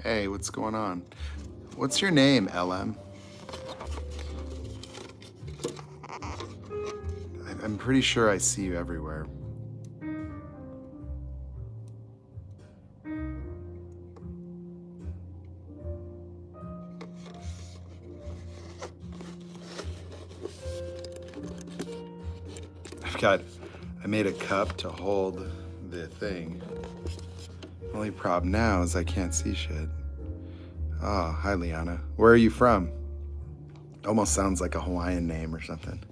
Hey, what's going on? What's your name, LM? I'm pretty sure I see you everywhere. I made a cup to hold the thing. Only problem now is I can't see shit. Oh, hi, Liana. Where are you from? Almost sounds like a Hawaiian name or something.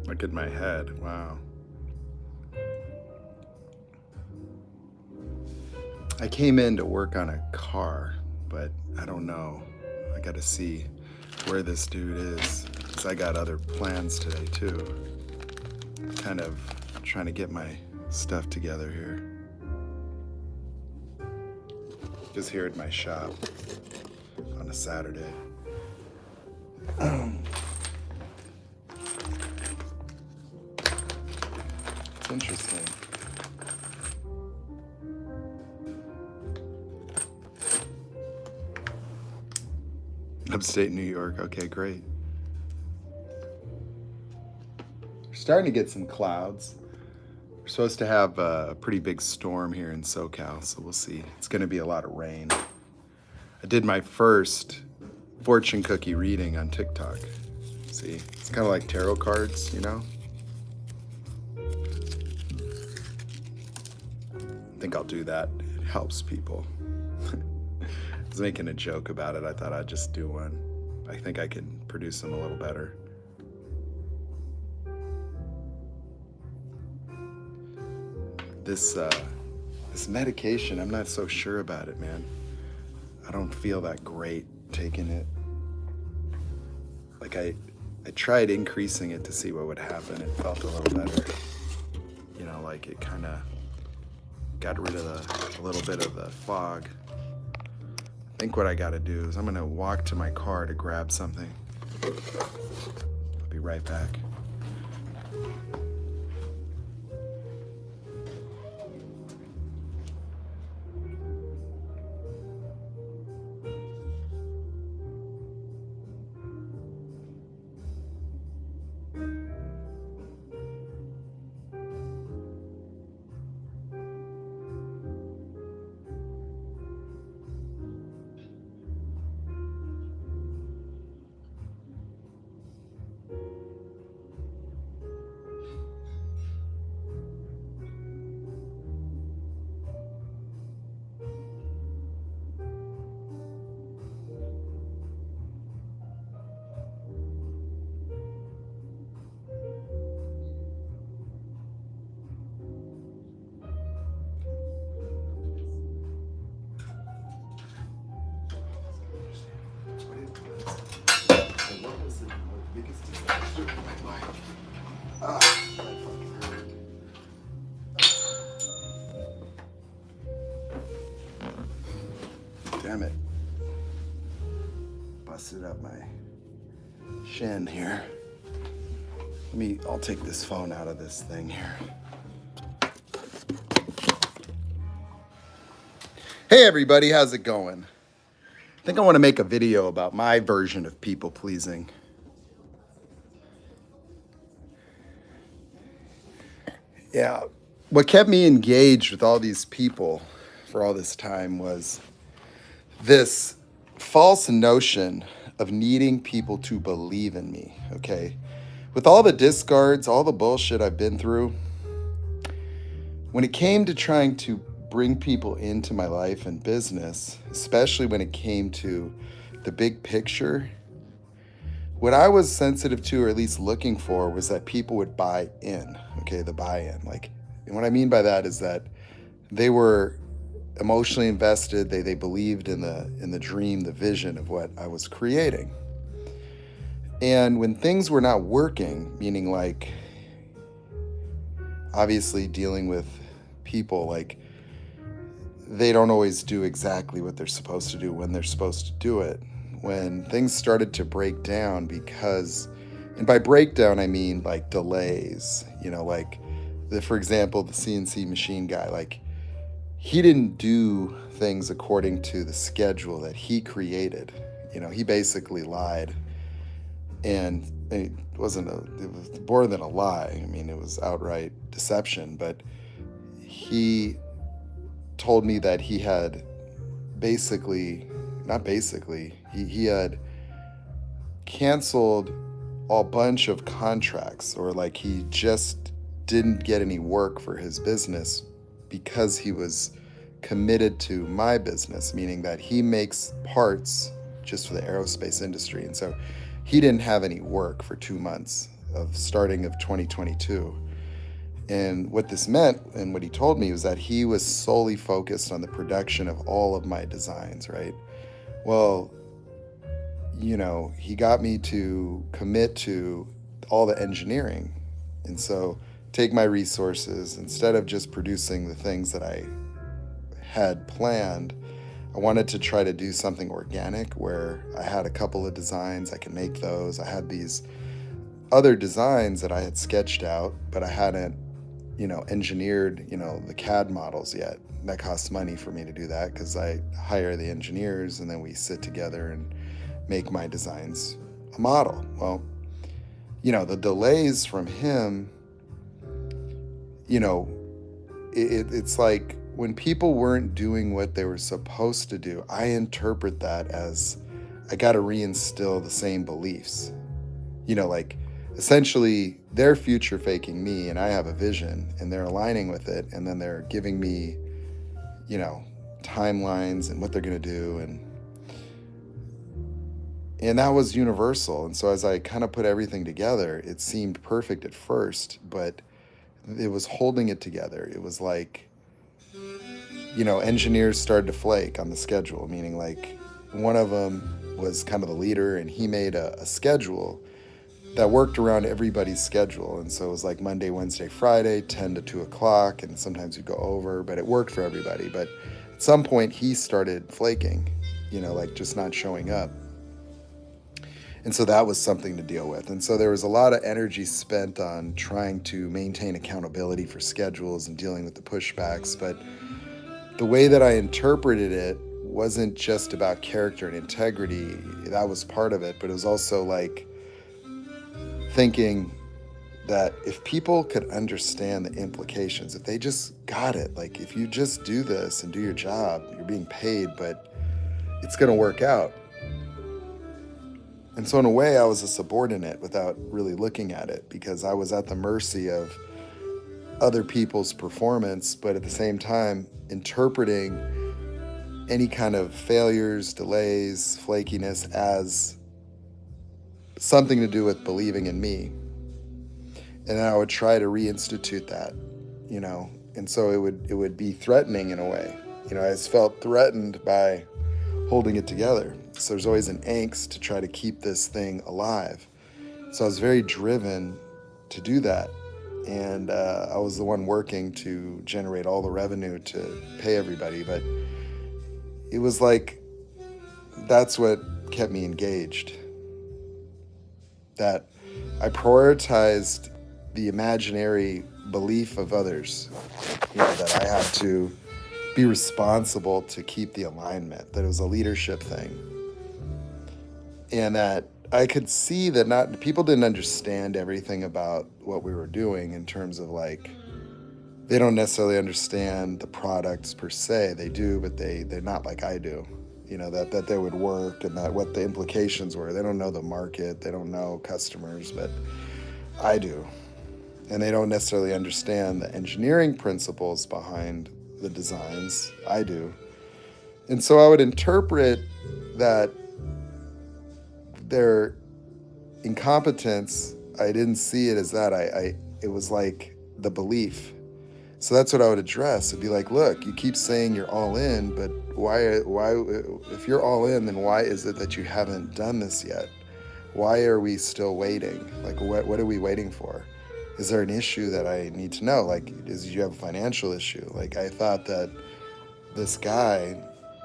Look at my head. Wow. I came in to work on a car, but I don't know. I gotta see where this dude is, because I got other plans today too. Kind of trying to get my stuff together here. Just here at my shop on a Saturday. It's interesting. Upstate New York. Okay, great. We're starting to get some clouds. We're supposed to have a pretty big storm here in SoCal, so we'll see. It's going to be a lot of rain. I did my first fortune cookie reading on TikTok. See, it's kind of like tarot cards, you know? I think I'll do that. It helps people. I was making a joke about it. I thought I'd just do one. I think I can produce them a little better. This medication, I'm not so sure about it, man. I don't feel that great taking it. Like I tried increasing it to see what would happen. It felt a little better. You know, like it kind of got rid of a little bit of the fog. I think what I gotta do is I'm gonna walk to my car to grab something. I'll be right back. Damn it. Busted up my shin here. I'll take this phone out of this thing here. Hey everybody, how's it going? I think I want to make a video about my version of people pleasing. Yeah, what kept me engaged with all these people for all this time was this false notion of needing people to believe in me, okay? With all the discards, all the bullshit I've been through, when it came to trying to bring people into my life and business, especially when it came to the big picture, what I was sensitive to, or at least looking for, was that people would buy in, okay, the buy-in. Like, and what I mean by that is that they were emotionally invested. They believed in the dream, the vision of what I was creating. And when things were not working, meaning like obviously dealing with people, like they don't always do exactly what they're supposed to do when they're supposed to do it. When things started to break down because And by breakdown, I mean like delays, like for example, the CNC machine guy, like he didn't do things according to the schedule that he created. He basically lied, and it was more than a lie. I mean, it was outright deception. But he told me that he had basically, not basically, he had canceled a bunch of contracts, or like he just didn't get any work for his business because he was committed to my business, meaning that he makes parts just for the aerospace industry. And so he didn't have any work for 2 months of starting of 2022. And what this meant, and what he told me, was that he was solely focused on the production of all of my designs, right? Well, he got me to commit to all the engineering. And so take my resources, instead of just producing the things that I had planned, I wanted to try to do something organic where I had a couple of designs, I could make those. I had these other designs that I had sketched out, but I hadn't, engineered, the CAD models yet. That costs money for me to do that because I hire the engineers and then we sit together and make my designs a model. Well, the delays from him, it's like when people weren't doing what they were supposed to do, I interpret that as I got to reinstill the same beliefs. Like essentially they're future faking me and I have a vision and they're aligning with it. And then they're giving me, timelines and what they're going to do. And that was universal. And so as I kind of put everything together, it seemed perfect at first, but it was holding it together. It was like, engineers started to flake on the schedule, meaning like one of them was kind of the leader and he made a schedule that worked around everybody's schedule. And so it was like Monday, Wednesday, Friday, 10 to 2 o'clock. And sometimes you'd go over, but it worked for everybody. But at some point he started flaking, like just not showing up. And so that was something to deal with. And so there was a lot of energy spent on trying to maintain accountability for schedules and dealing with the pushbacks. But the way that I interpreted it wasn't just about character and integrity. That was part of it. But it was also like thinking that if people could understand the implications, if they just got it, like if you just do this and do your job, you're being paid, but it's going to work out. And so in a way, I was a subordinate without really looking at it, because I was at the mercy of other people's performance, but at the same time, interpreting any kind of failures, delays, flakiness as something to do with believing in me. And I would try to reinstitute that, and so it would be threatening in a way. I just felt threatened by holding it together. So there's always an angst to try to keep this thing alive. So I was very driven to do that. And I was the one working to generate all the revenue to pay everybody. But it was like, that's what kept me engaged. That I prioritized the imaginary belief of others, that I had to be responsible to keep the alignment, that it was a leadership thing. And that I could see that people didn't understand everything about what we were doing, in terms of like, they don't necessarily understand the products per se. They do, but they're not like I do, that they would work, and that what the implications were. They don't know the market, they don't know customers, but I do. And they don't necessarily understand the engineering principles behind the designs. I do. And so I would interpret that their incompetence, I didn't see it as that. It was like the belief. So that's what I would address. It'd be like, look, you keep saying you're all in, but why, if you're all in, then why is it that you haven't done this yet? Why are we still waiting? Like, what are we waiting for? Is there an issue that I need to know? Like, you have a financial issue? Like, I thought that this guy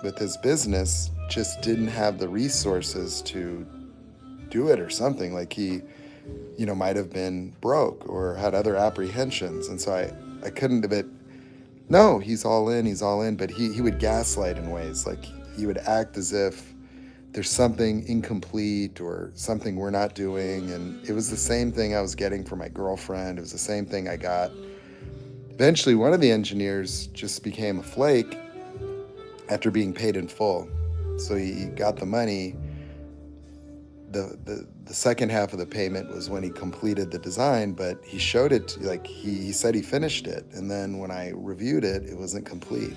with his business just didn't have the resources to do it or something. Like, he might have been broke or had other apprehensions. And so I couldn't have it. No, he's all in, but he would gaslight in ways like he would act as if there's something incomplete or something we're not doing. And it was the same thing I was getting from my girlfriend. It was the same thing I got. Eventually, one of the engineers just became a flake after being paid in full. So he got the money. The second half of the payment was when he completed the design, but he showed it like he said he finished it. And then when I reviewed it, it wasn't complete.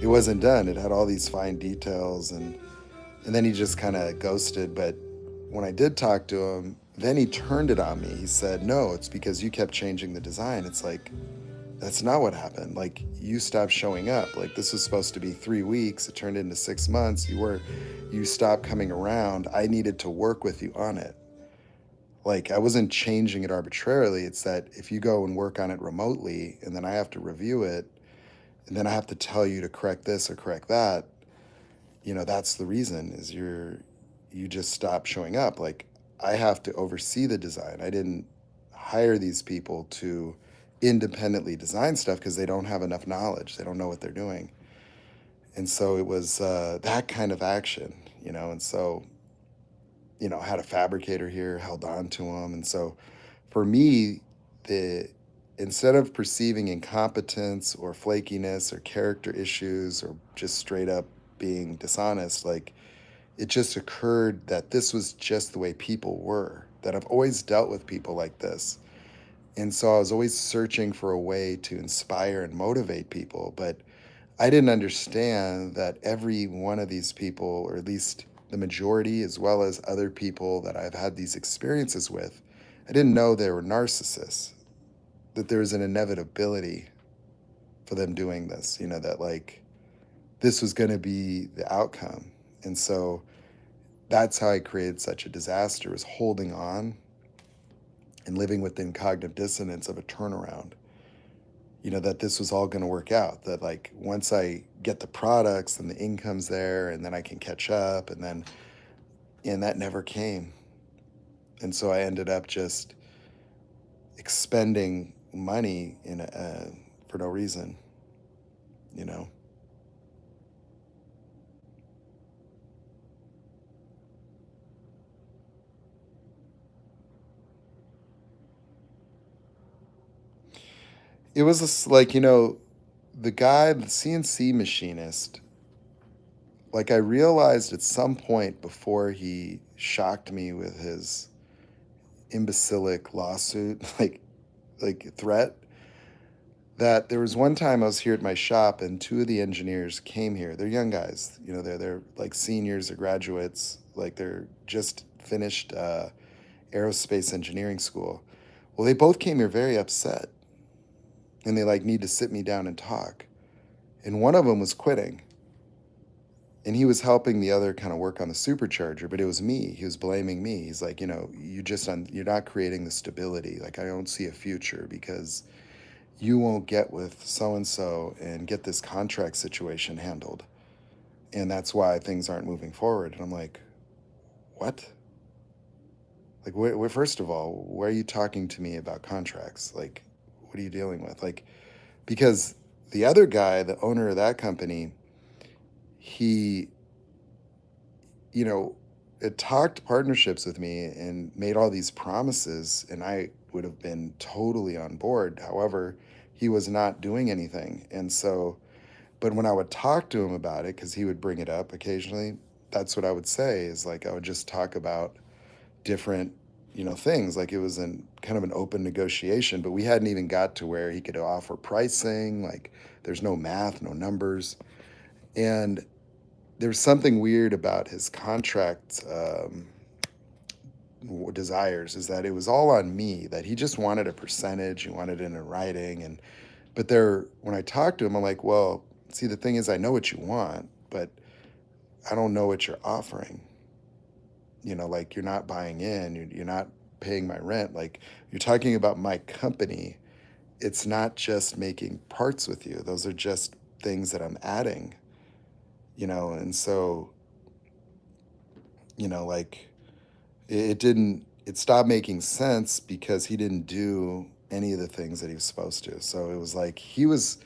It wasn't done. It had all these fine details, and then he just kind of ghosted. But when I did talk to him, then he turned it on me. He said, "No, it's because you kept changing the design." It's like, that's not what happened. Like, you stopped showing up. Like, this was supposed to be 3 weeks. It turned into 6 months. You stopped coming around. I needed to work with you on it. Like, I wasn't changing it arbitrarily. It's that if you go and work on it remotely and then I have to review it and then I have to tell you to correct this or correct that, that's the reason is you just stop showing up. Like, I have to oversee the design. I didn't hire these people to independently design stuff because they don't have enough knowledge. They don't know what they're doing. And so it was that kind of action, and so, I had a fabricator here, held on to him. And so for me, the instead of perceiving incompetence or flakiness or character issues or just straight up being dishonest, like, it just occurred that this was just the way people were, that I've always dealt with people like this. And so I was always searching for a way to inspire and motivate people. But I didn't understand that every one of these people, or at least the majority, as well as other people that I've had these experiences with, I didn't know they were narcissists, that there was an inevitability for them doing this, that like this was going to be the outcome. And so that's how I created such a disaster, was holding on and living within cognitive dissonance of a turnaround. That this was all going to work out, that like once I get the products and the income's there and then I can catch up, and that never came. And so I ended up just expending money for no reason, you know. It was like, the guy, the CNC machinist, like, I realized at some point before he shocked me with his imbecilic lawsuit, like threat, that there was one time I was here at my shop and two of the engineers came here. They're young guys, they're like seniors or graduates, like they're just finished aerospace engineering school. Well, they both came here very upset, and they like need to sit me down and talk. And one of them was quitting, and he was helping the other kind of work on the supercharger, but it was me. He was blaming me. He's like, you're not creating the stability. Like, I don't see a future because you won't get with so and so and get this contract situation handled, and that's why things aren't moving forward. And I'm like, what? Like, first of all, why are you talking to me about contracts? Like, what are you dealing with? Like, because the other guy, the owner of that company, he, you know, it talked partnerships with me and made all these promises, and I would have been totally on board. However, he was not doing anything. And so, but when I would talk to him about it, because he would bring it up occasionally, that's what I would say is like, I would just talk about different, things. Like, it was in kind of an open negotiation, but we hadn't even got to where he could offer pricing. Like, there's no math, no numbers. And there's something weird about his contract desires, is that it was all on me, that he just wanted a percentage, he wanted it in writing. And but there, when I talked to him, I'm like, well, see, the thing is, I know what you want, but I don't know what you're offering. Like, you're not buying in, you're not paying my rent. Like, you're talking about my company. It's not just making parts with you. Those are just things that I'm adding, and so, like, it didn't, it stopped making sense because he didn't do any of the things that he was supposed to. So it was like he was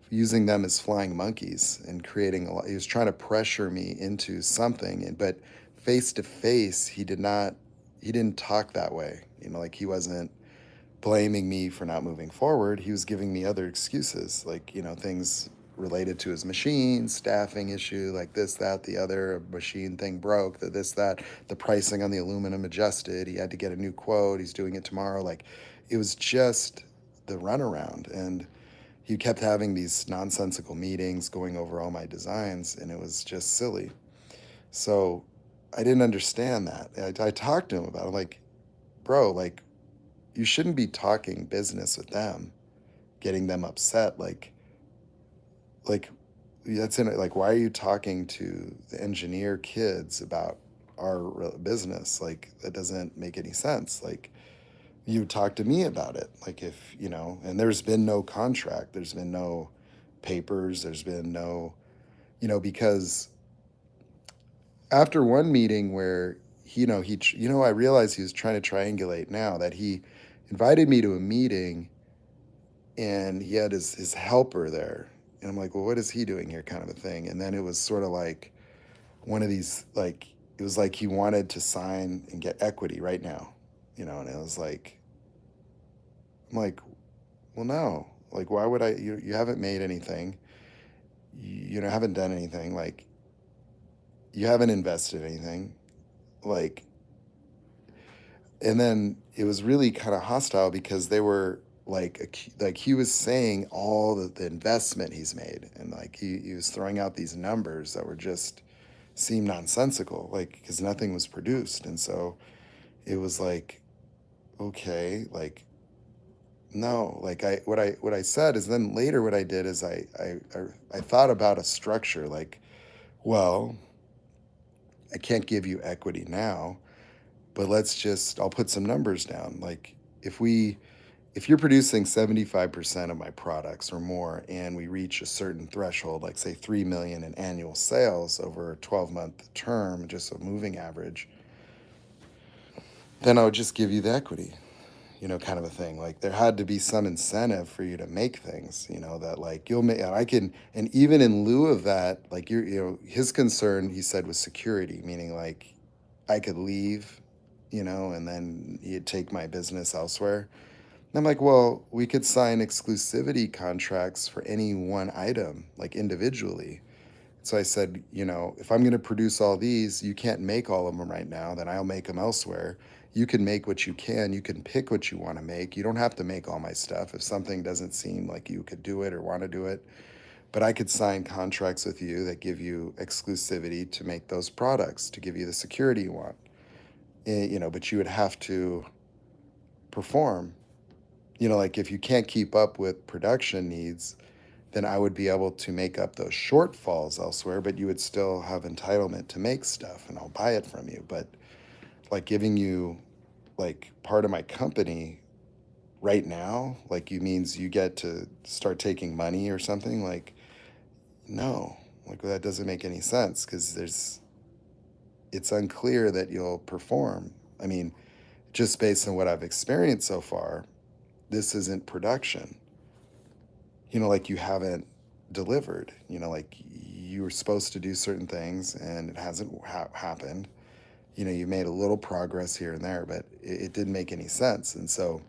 using them as flying monkeys and creating a lot. He was trying to pressure me into something, but face to face, he did not. He didn't talk that way. Like he wasn't blaming me for not moving forward. He was giving me other excuses, like things related to his machine, staffing issue, like this, that, the other, a machine thing broke, this, that, the pricing on the aluminum adjusted. He had to get a new quote. He's doing it tomorrow. Like it was just the runaround. And he kept having these nonsensical meetings going over all my designs, and it was just silly. So I didn't understand that. I talked to him about it. I'm like, bro, like, you shouldn't be talking business with them, getting them upset. Like that's in it. Like, why are you talking to the engineer kids about our business? Like, that doesn't make any sense. Like, you talk to me about it. Like, if, and there's been no contract, there's been no papers, there's been no, because after one meeting where, I realized he was trying to triangulate now that he invited me to a meeting and he had his helper there. And I'm like, well, what is he doing here, kind of a thing. And then it was sort of like one of these, like, it was like he wanted to sign and get equity right now, and it was like, I'm like, well, no, like, why would you haven't made anything, haven't done anything, like, you haven't invested anything, like, and then it was really kind of hostile because they were like he was saying all the investment he's made, and like he was throwing out these numbers that were just seemed nonsensical, like, because nothing was produced. And so it was like, okay, like, no, like, what I said is, then later what I did is I thought about a structure, like, well, I can't give you equity now, but I'll put some numbers down. Like, if you're producing 75% of my products or more, and we reach a certain threshold, like say 3 million in annual sales over a 12-month term, just a moving average, then I would just give you the equity, kind of a thing. Like, there had to be some incentive for you to make things, that, like, you'll make, and I can, and even in lieu of that, like, his concern, he said, was security, meaning like I could leave, and then he'd take my business elsewhere. And I'm like, well, we could sign exclusivity contracts for any one item, like, individually. So I said, if I'm going to produce all these, you can't make all of them right now, then I'll make them elsewhere. You can make what you can. You can pick what you want to make. You don't have to make all my stuff if something doesn't seem like you could do it or want to do it. But I could sign contracts with you that give you exclusivity to make those products, to give you the security you want. But you would have to perform. Like, if you can't keep up with production needs, then I would be able to make up those shortfalls elsewhere, but you would still have entitlement to make stuff and I'll buy it from you. But, like, giving you, like, part of my company right now, like, you means you get to start taking money or something, like, no, like, that doesn't make any sense, because it's unclear that you'll perform. I mean, just based on what I've experienced so far, this isn't production. Like, you haven't delivered. Like, you were supposed to do certain things and it hasn't happened. You made a little progress here and there, but it didn't make any sense. And so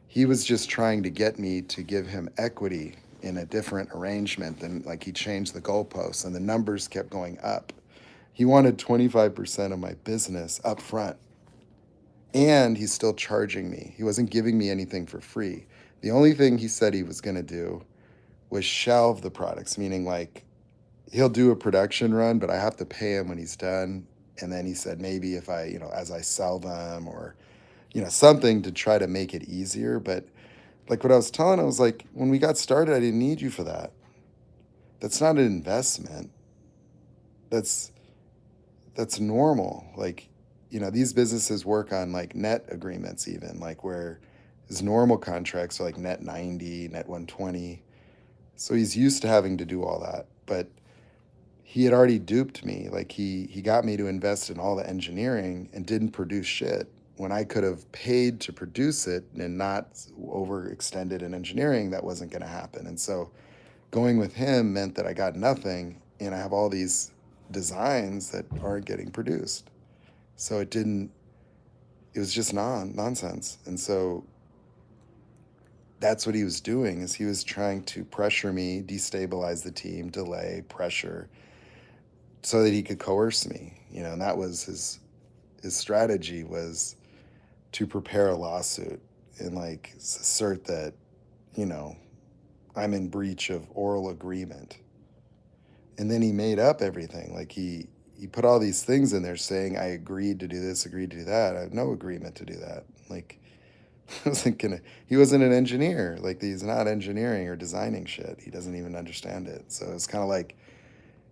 he was just trying to get me to give him equity in a different arrangement than, like, he changed the goalposts and the numbers kept going up. He wanted 25% of my business up front. And he's still charging me. He wasn't giving me anything for free. The only thing he said he was going to do was shelve the products, meaning, like, he'll do a production run, but I have to pay him when he's done. And then he said, maybe if I, as I sell them, or, something to try to make it easier. But, like, what I was telling him, I was like, when we got started, I didn't need you for that. That's not an investment. That's normal. Like, these businesses work on, like, net agreements, even, like, where his normal contracts are like net 90, net 120. So he's used to having to do all that. But he had already duped me. Like, he got me to invest in all the engineering and didn't produce shit. when I could have paid to produce it and not overextended in engineering, that wasn't going to happen. And so going with him meant that I got nothing, and I have all these designs that aren't getting produced. So it was just nonsense. And so that's what he was doing, is he was trying to pressure me, destabilize the team, delay, pressure, so that he could coerce me, and that was his strategy, was to prepare a lawsuit and like assert that, you know, I'm in breach of oral agreement. And then he made up everything. Like he put all these things in there saying I agreed to do this, agreed to do that. I have no agreement to do that. Like he wasn't an engineer. Like he's not engineering or designing shit. He doesn't even understand it. So it's kind of like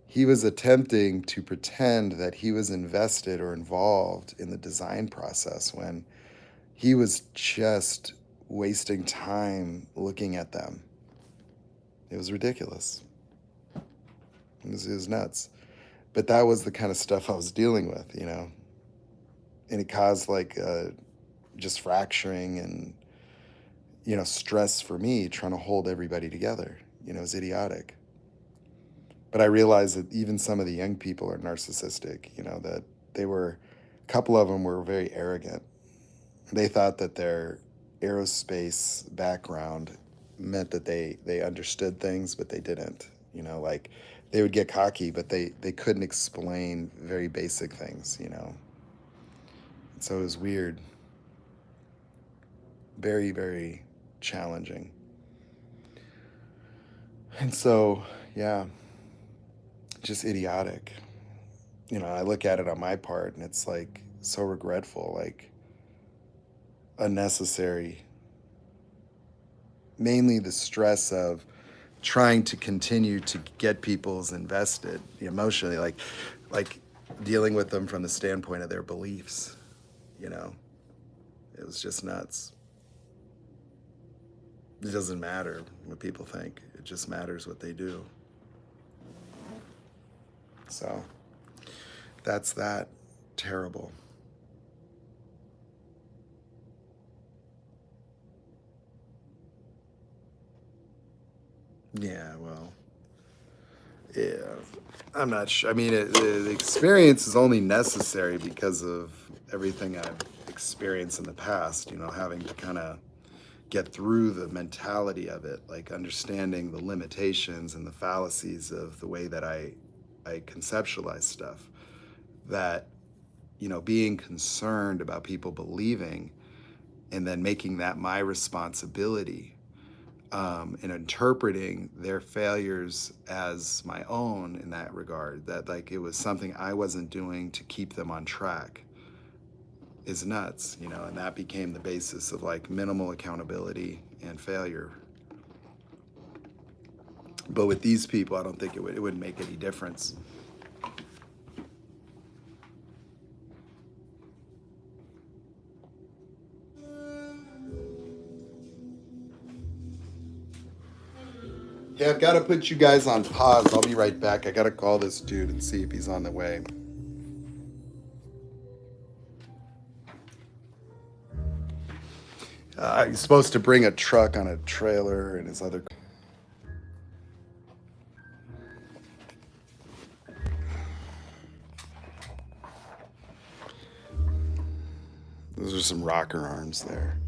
he was attempting to pretend that he was invested or involved in the design process when he was just wasting time looking at them. It was ridiculous. It was nuts. But that was the kind of stuff I was dealing with, and it caused like just fracturing and, stress for me trying to hold everybody together. It was idiotic. But I realized that even some of the young people are narcissistic, that a couple of them were very arrogant. They thought that their aerospace background meant that they understood things, but they didn't. Like they would get cocky, but they couldn't explain very basic things, So it was weird. Very, very challenging. And so, yeah, just idiotic. I look at it on my part and it's like so regretful, like unnecessary. Mainly the stress of trying to continue to get people's invested emotionally, like dealing with them from the standpoint of their beliefs. It was just nuts. It doesn't matter what people think. It just matters what they do. So that's that. Terrible. Yeah, well, yeah, I'm not sure. I mean, the experience is only necessary because of everything I've experienced in the past, having to kind of get through the mentality of it, like understanding the limitations and the fallacies of the way that I conceptualize stuff. That, being concerned about people believing and then making that my responsibility, and interpreting their failures as my own in that regard, that like it was something I wasn't doing to keep them on track, is nuts, and that became the basis of like minimal accountability and failure. But with these people, I don't think it wouldn't make any difference. Yeah, I've got to put you guys on pause. I'll be right back. I got to call this dude and see if he's on the way. He's supposed to bring a truck on a trailer and his other. Those are some rocker arms there.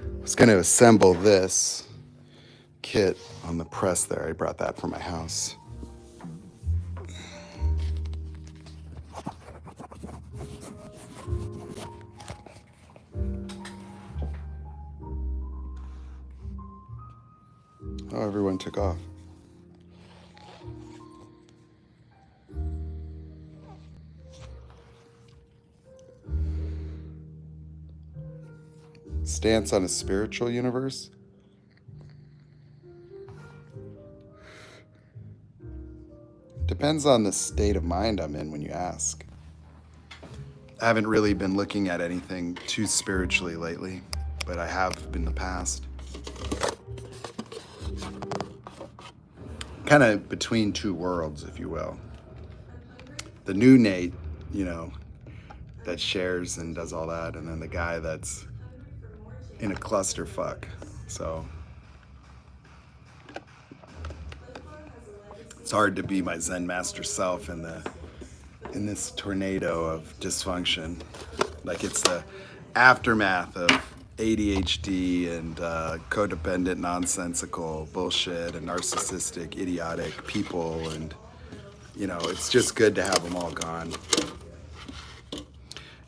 I was going to assemble this kit on the press there. I brought that from my house. Oh, everyone took off. Stance on a spiritual universe? Depends on the state of mind I'm in when you ask. I haven't really been looking at anything too spiritually lately, but I have in the past. Kind of between two worlds, if you will. The new Nate, that shares and does all that, and then the guy that's in a clusterfuck. So it's hard to be my Zen master self in this tornado of dysfunction. Like it's the aftermath of ADHD and codependent, nonsensical bullshit and narcissistic, idiotic people, and it's just good to have them all gone.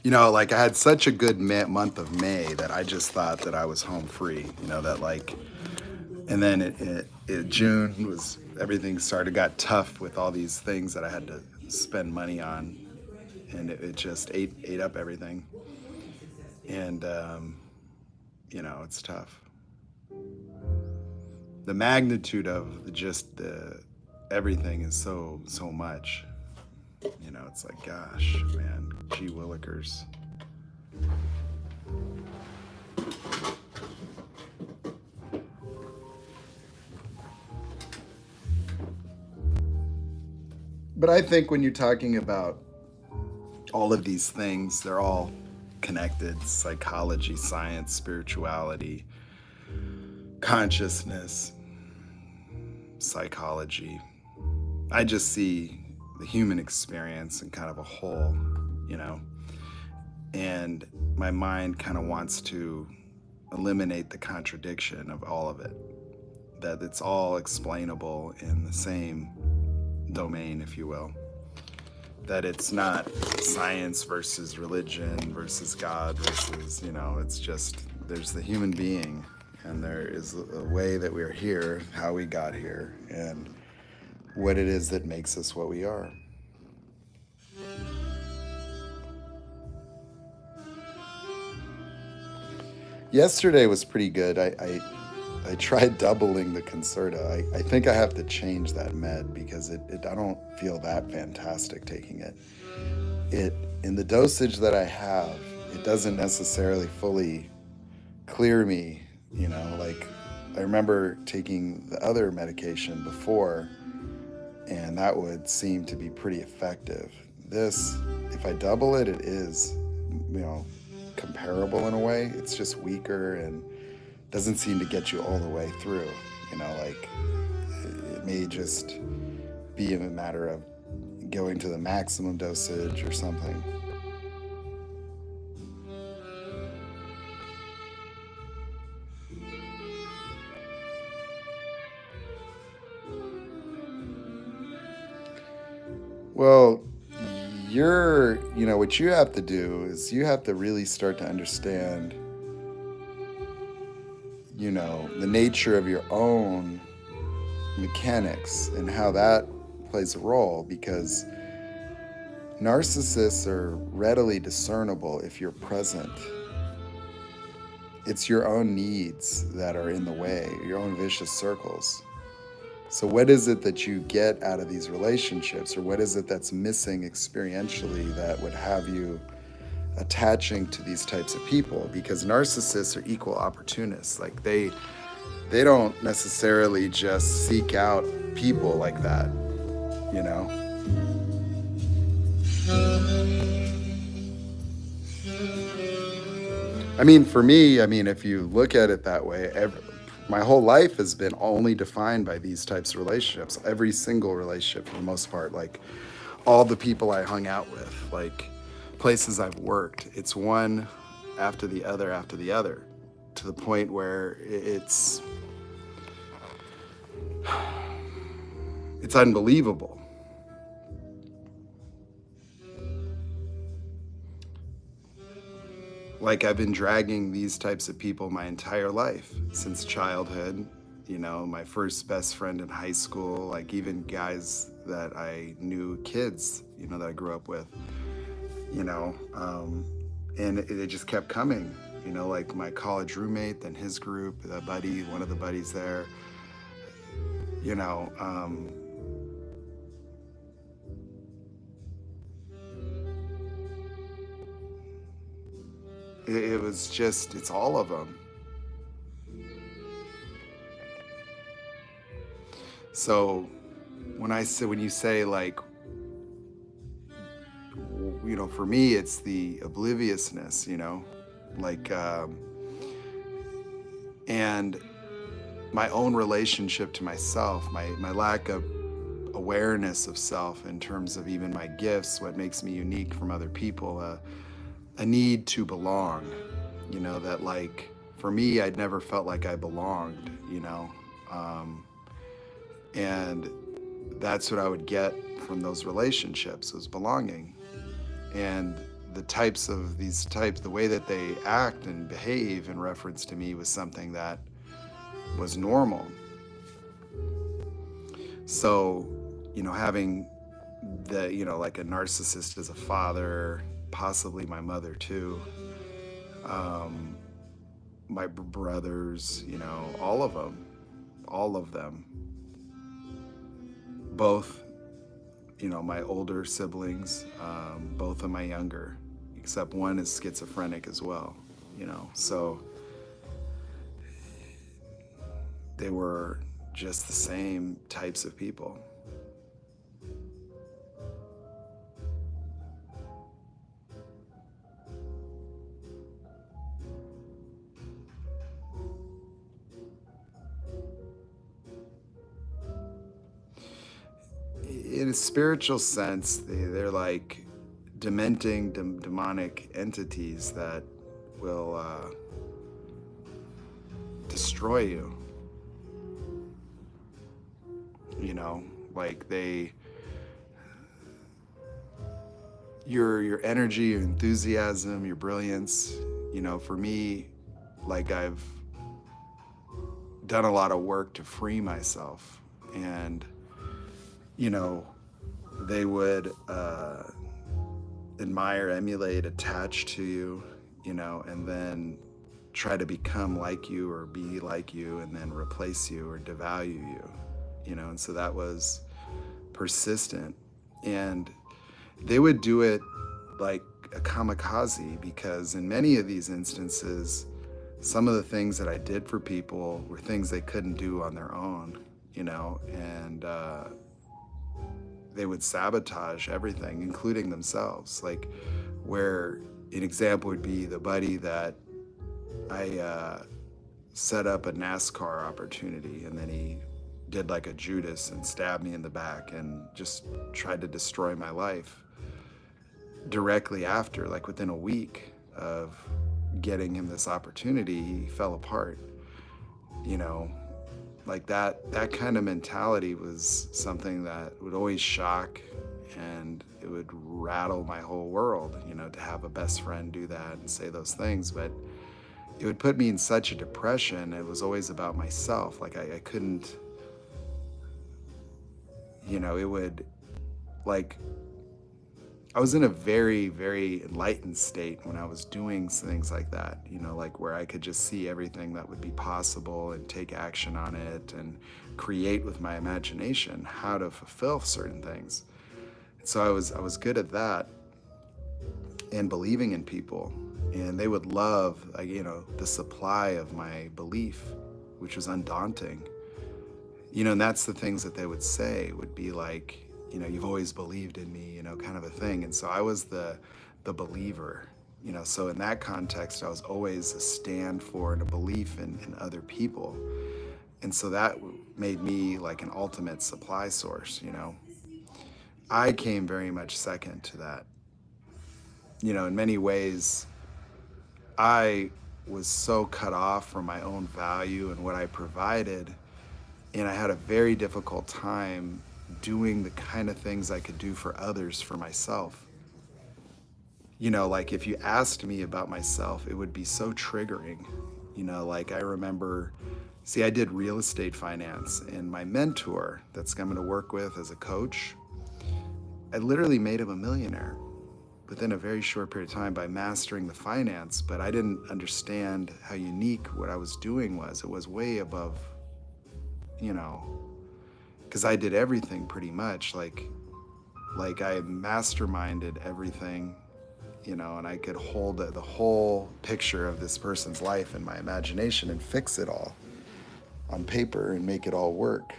Like I had such a good month of May that I just thought that I was home free. That like, and then June was everything got tough with all these things that I had to spend money on, and it just ate up everything. And it's tough. The magnitude of just the everything is so much. It's like, gosh, man, gee willikers. But I think when you're talking about all of these things, they're all connected: psychology, science, spirituality, consciousness, psychology. I just see the human experience in kind of a whole, and my mind kind of wants to eliminate the contradiction of all of it, that it's all explainable in the same domain, if you will, that it's not science versus religion versus God versus, it's just, there's the human being, and there is a way that we're here, how we got here, and what it is that makes us what we are. Yesterday was pretty good. I tried doubling the Concerta. I think I have to change that med because I don't feel that fantastic taking it. In the dosage that I have, it doesn't necessarily fully clear me, like I remember taking the other medication before, and that would seem to be pretty effective. This, if I double it, it is, comparable in a way. It's just weaker and doesn't seem to get you all the way through. Like it may just be a matter of going to the maximum dosage or something. Well, what you have to do is you have to really start to understand, the nature of your own mechanics and how that plays a role, because narcissists are readily discernible if you're present. It's your own needs that are in the way, your own vicious circles. So what is it that you get out of these relationships, or what is it that's missing experientially that would have you attaching to these types of people? Because narcissists are equal opportunists. Like they don't necessarily just seek out people like that, I mean, for me, if you look at it that way, my whole life has been only defined by these types of relationships. Every single relationship, for the most part, like all the people I hung out with, like places I've worked, it's one after the other, to the point where it's unbelievable. Like I've been dragging these types of people my entire life, since childhood. My first best friend in high school, like even guys that I knew, kids, that I grew up with, and it just kept coming, like my college roommate, then his group, one of the buddies there, it was just, it's all of them. So when you say like, for me, it's the obliviousness, like, and my own relationship to myself, my lack of awareness of self in terms of even my gifts, what makes me unique from other people, a need to belong, that like for me, I'd never felt like I belonged, and that's what I would get from those relationships was belonging. And the way that they act and behave in reference to me was something that was normal. So, having like a narcissist as a father, possibly my mother too, um, my brothers, all of them, both, my older siblings, both of my younger, except one is schizophrenic as well, so they were just the same types of people. In a spiritual sense, they're like dementing, demonic entities that will destroy you. Like your energy, your enthusiasm, your brilliance. For me, like I've done a lot of work to free myself, and they would admire, emulate, attach to you, and then try to become like you or be like you, and then replace you or devalue you, and so that was persistent. And they would do it like a kamikaze, because in many of these instances, some of the things that I did for people were things they couldn't do on their own, and they would sabotage everything, including themselves. Like, where an example would be the buddy that I set up a NASCAR opportunity, and then he did like a Judas and stabbed me in the back and just tried to destroy my life directly after, like within a week of getting him this opportunity. He fell apart, like that kind of mentality was something that would always shock, and it would rattle my whole world, to have a best friend do that and say those things. But it would put me in such a depression. It was always about myself. Like I couldn't, it would, like, I was in a very, very enlightened state when I was doing things like that, like where I could just see everything that would be possible and take action on it and create with my imagination how to fulfill certain things. And so I was good at that and believing in people, and they would love, the supply of my belief, which was undaunting. And that's the things that they would say would be like, you've always believed in me, kind of a thing. And so I was the believer, so in that context, I was always a stand for and a belief in other people. And so that made me like an ultimate supply source, I came very much second to that. In many ways, I was so cut off from my own value and what I provided, and I had a very difficult time doing the kind of things I could do for others for myself. Like if you asked me about myself, it would be so triggering. Like I remember, I did real estate finance, and my mentor that's coming to work with as a coach, I literally made him a millionaire within a very short period of time by mastering the finance. But I didn't understand how unique what I was doing was. It was way above, because I did everything pretty much. Like I masterminded everything, and I could hold the whole picture of this person's life in my imagination and fix it all on paper and make it all work.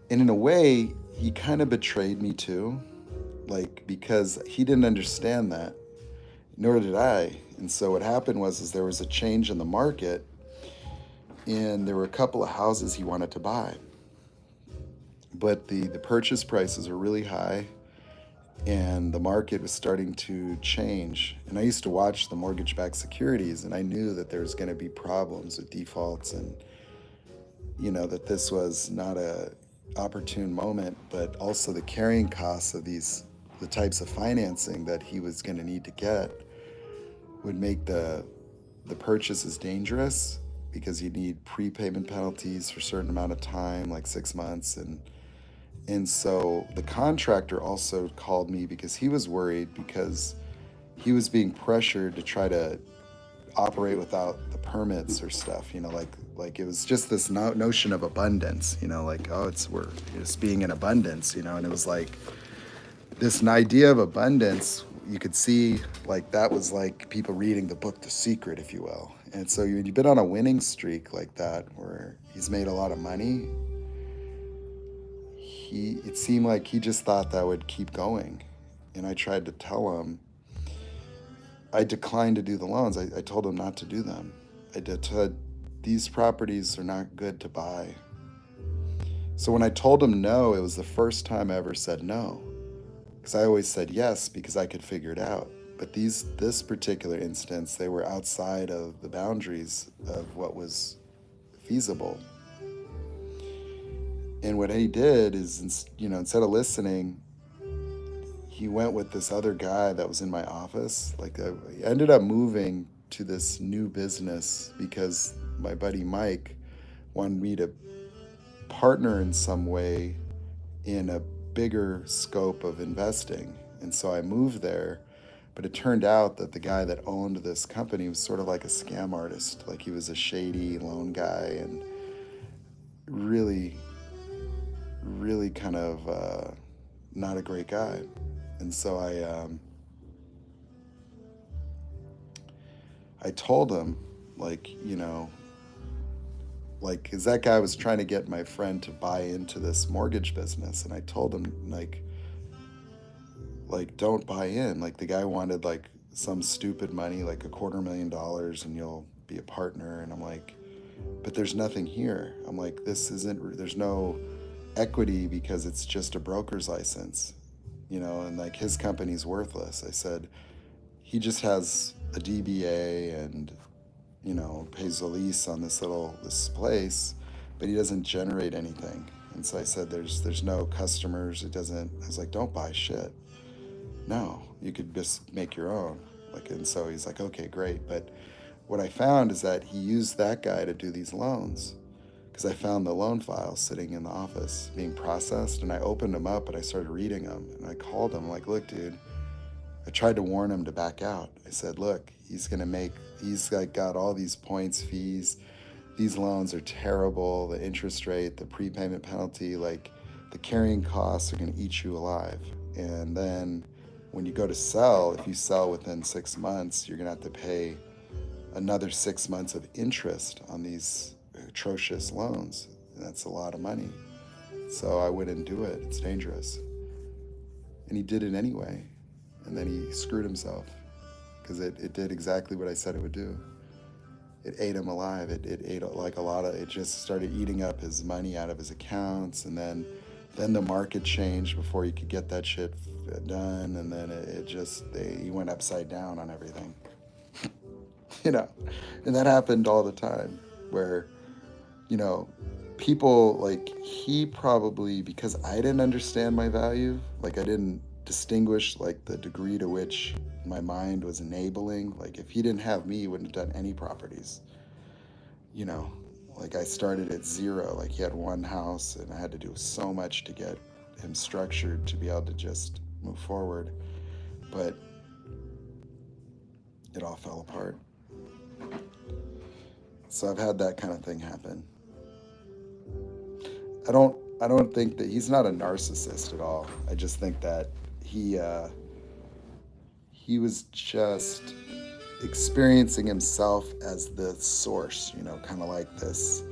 And in a way, he kind of betrayed me too, like, because he didn't understand that, nor did I. And so what happened was is there was a change in the market, and there were a couple of houses he wanted to buy, but the purchase prices are really high, and the market was starting to change. And I used to watch the mortgage-backed securities, and I knew that there was going to be problems with defaults, and that this was not a opportune moment, but also the carrying costs of the types of financing that he was going to need to get would make the purchases dangerous, because you need prepayment penalties for a certain amount of time, like 6 months. And so the contractor also called me because he was worried, because he was being pressured to try to operate without the permits or stuff, like it was just this notion of abundance, like, oh, we're just being in abundance, and it was like this idea of abundance. You could see like that was like people reading the book The Secret, if you will. And so you've been on a winning streak like that, where he's made a lot of money. It seemed like he just thought that would keep going. And I tried to tell him, I declined to do the loans. I told him not to do them. These properties are not good to buy. So when I told him no, it was the first time I ever said no, because I always said yes because I could figure it out. But this particular instance, they were outside of the boundaries of what was feasible. And what he did is, instead of listening, he went with this other guy that was in my office. Like, I ended up moving to this new business because my buddy Mike wanted me to partner in some way in a bigger scope of investing. And so I moved there, but it turned out that the guy that owned this company was sort of like a scam artist. Like, he was a shady loan guy, and really, really kind of not a great guy. And so I told him, like, because that guy was trying to get my friend to buy into this mortgage business. And I told him, don't buy in. Like, the guy wanted like some stupid money, like $250,000, and you'll be a partner. And I'm like, but there's nothing here. I'm like, there's no equity, because it's just a broker's license, and like his company's worthless. I said, he just has a DBA and, pays the lease on this place, but he doesn't generate anything. And so I said, there's no customers. I was like, don't buy shit. No, you could just make your own. And so he's like, okay, great. But what I found is that he used that guy to do these loans, because I found the loan files sitting in the office being processed, and I opened them up and I started reading them, and I called him, like, look, dude, I tried to warn him to back out. I said, look, he's got all these points, fees. These loans are terrible. The interest rate, the prepayment penalty, like the carrying costs are going to eat you alive. And then when you go to sell, if you sell within 6 months, you're going to have to pay another 6 months of interest on these atrocious loans. And that's a lot of money. So I wouldn't do it. It's dangerous. And he did it anyway. And then he screwed himself, because it did exactly what I said it would do. It ate him alive. It ate like it just started eating up his money out of his accounts. And then the market changed before he could get that shit done. And then he went upside down on everything. And that happened all the time, where, people, like, he probably, because I didn't understand my value, like, I didn't distinguish like the degree to which my mind was enabling. Like, if he didn't have me, he wouldn't have done any properties. Like, I started at zero. Like, he had one house, and I had to do so much to get him structured to be able to just move forward. But it all fell apart. So I've had that kind of thing happen. I don't think that he's not a narcissist at all. I just think that he was just experiencing himself as the source, kind of like this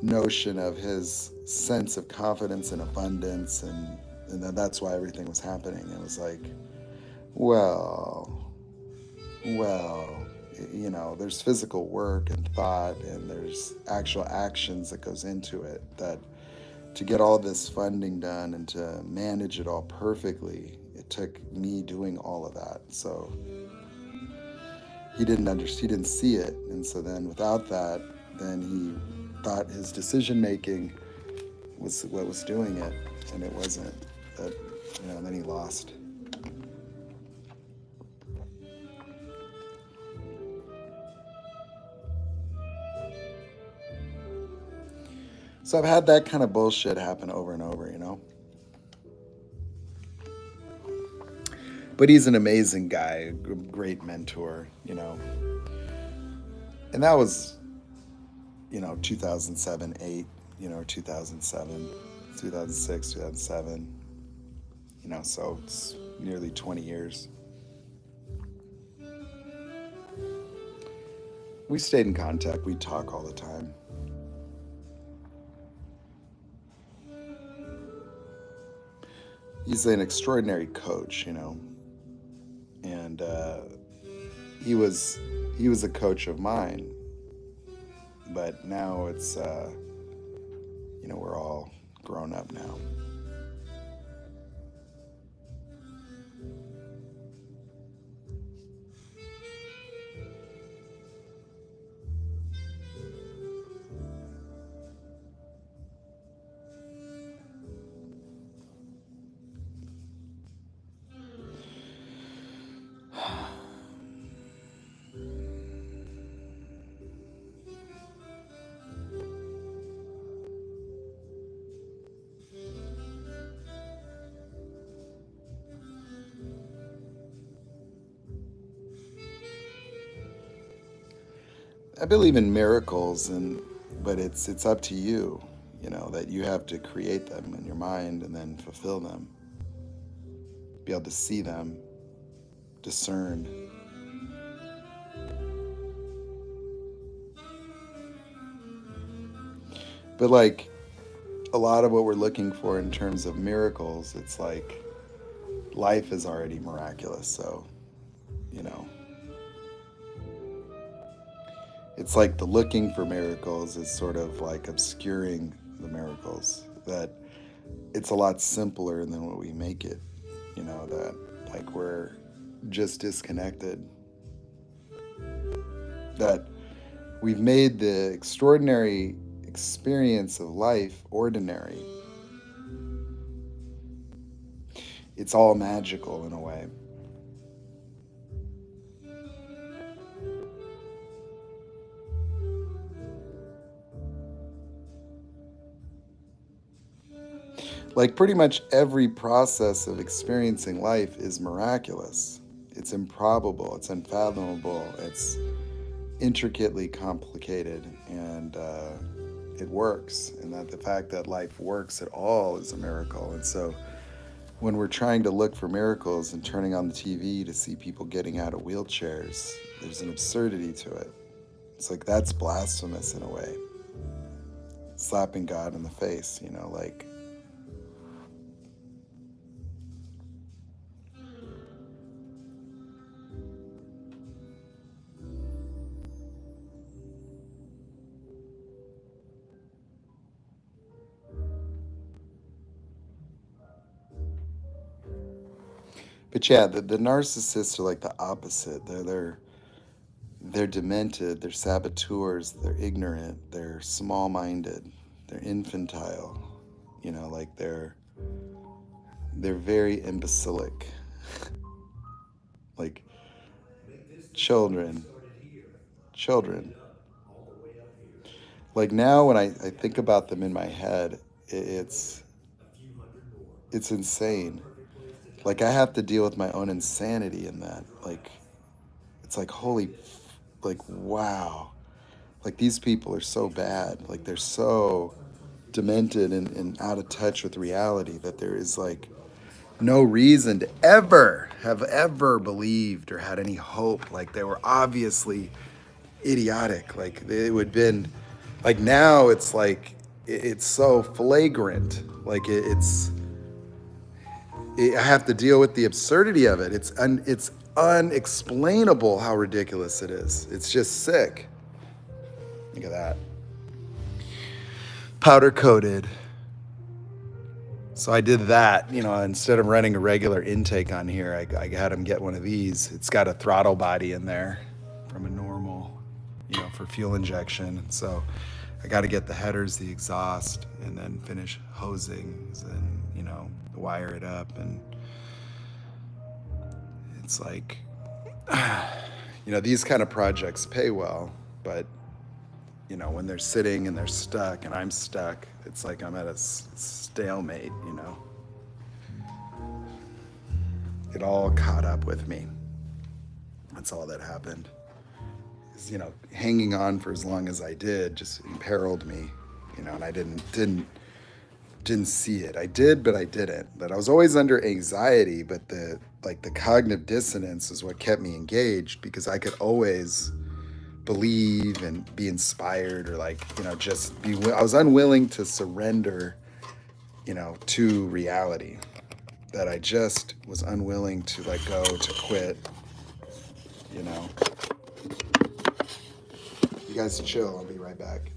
notion of his sense of confidence and abundance, and And then that's why everything was happening. It was like, well, well, there's physical work and thought, and there's actual actions that goes into it. That to get all this funding done and to manage it all perfectly, it took me doing all of that. So he didn't understand, he didn't see it, and so then without that, then he thought his decision making was what was doing it, and it wasn't. That then he lost. So I've had that kind of bullshit happen over and over. But he's an amazing guy, a great mentor. And that was 2007, 8, 2007, 2006, 2007. So it's nearly 20 years. We stayed in contact. We talk all the time. He's an extraordinary coach. And he was a coach of mine. But now it's we're all grown up now. I believe in miracles, but it's up to you, that you have to create them in your mind and then fulfill them. Be able to see them, discern. But like a lot of what we're looking for in terms of miracles, it's like life is already miraculous. So, you know, it's like the looking for miracles is sort of like obscuring the miracles. That it's a lot simpler than what we make it. That like we're just disconnected. That we've made the extraordinary experience of life ordinary. It's all magical in a way. Like pretty much every process of experiencing life is miraculous. It's improbable, it's unfathomable, it's intricately complicated, and it works. And that the fact that life works at all is a miracle. And so when we're trying to look for miracles and turning on the TV to see people getting out of wheelchairs, there's an absurdity to it. It's like that's blasphemous in a way. Slapping God in the face, like. But yeah, the narcissists are like the opposite. They're demented, they're saboteurs, they're ignorant, they're small-minded, they're infantile. Like they're very imbecilic. Like children, children. Like now when I think about them in my head, it's insane. Like I have to deal with my own insanity in that. Like it's like holy, like wow. Like these people are so bad. Like they're so demented and out of touch with reality that there is like no reason to have ever believed or had any hope. Like they were obviously idiotic. Like it would have been like now it's like it's so flagrant. Like I have to deal with the absurdity of it. It's unexplainable how ridiculous it is. It's just sick. Look at that. Powder coated. So I did that, instead of running a regular intake on here, I had him get one of these. It's got a throttle body in there from a normal, for fuel injection. So I got to get the headers, the exhaust, and then finish hosing and, wire it up. And it's like, these kind of projects pay well, but when they're sitting and they're stuck and I'm stuck, it's like I'm at a stalemate, It all caught up with me. That's all that happened. Is, hanging on for as long as I did just imperiled me, and I didn't see it. I did, but I didn't. But I was always under anxiety, but the cognitive dissonance is what kept me engaged, because I could always believe and be inspired, or I was unwilling to surrender, to reality, that I just was unwilling to let go, to quit, You guys chill, I'll be right back.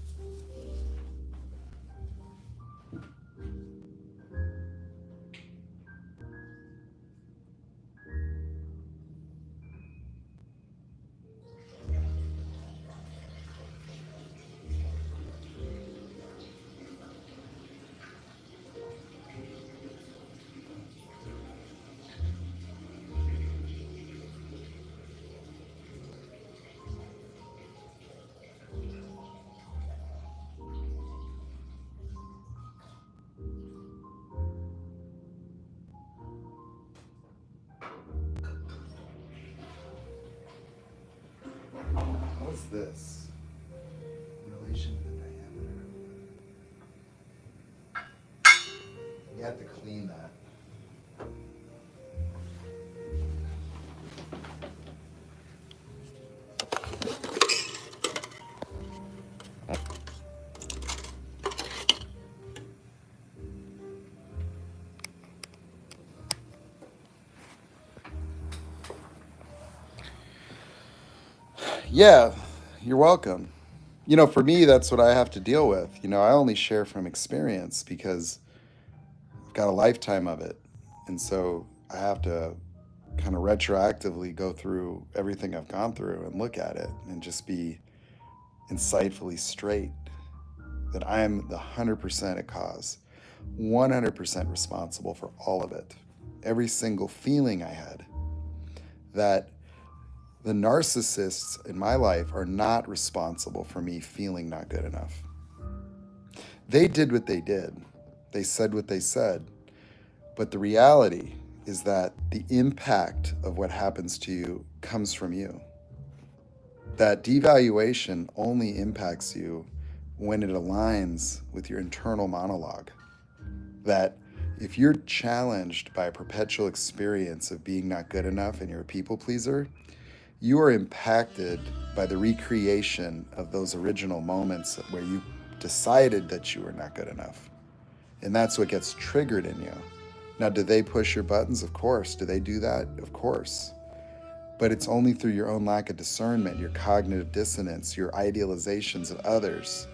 What's this? In relation to the diameter. You have to clean that. Yeah, you're welcome. For me, that's what I have to deal with. I only share from experience because I've got a lifetime of it. And so I have to kind of retroactively go through everything I've gone through and look at it and just be insightfully straight that I am the 100% at cause, 100% responsible for all of it. Every single feeling I had, that the narcissists in my life are not responsible for me feeling not good enough. They did what they did. They said what they said. But the reality is that the impact of what happens to you comes from you. That devaluation only impacts you when it aligns with your internal monologue. That if you're challenged by a perpetual experience of being not good enough and you're a people pleaser, you are impacted by the recreation of those original moments where you decided that you were not good enough. And that's what gets triggered in you. Now, do they push your buttons? Of course. Do they do that? Of course. But it's only through your own lack of discernment, your cognitive dissonance, your idealizations of others,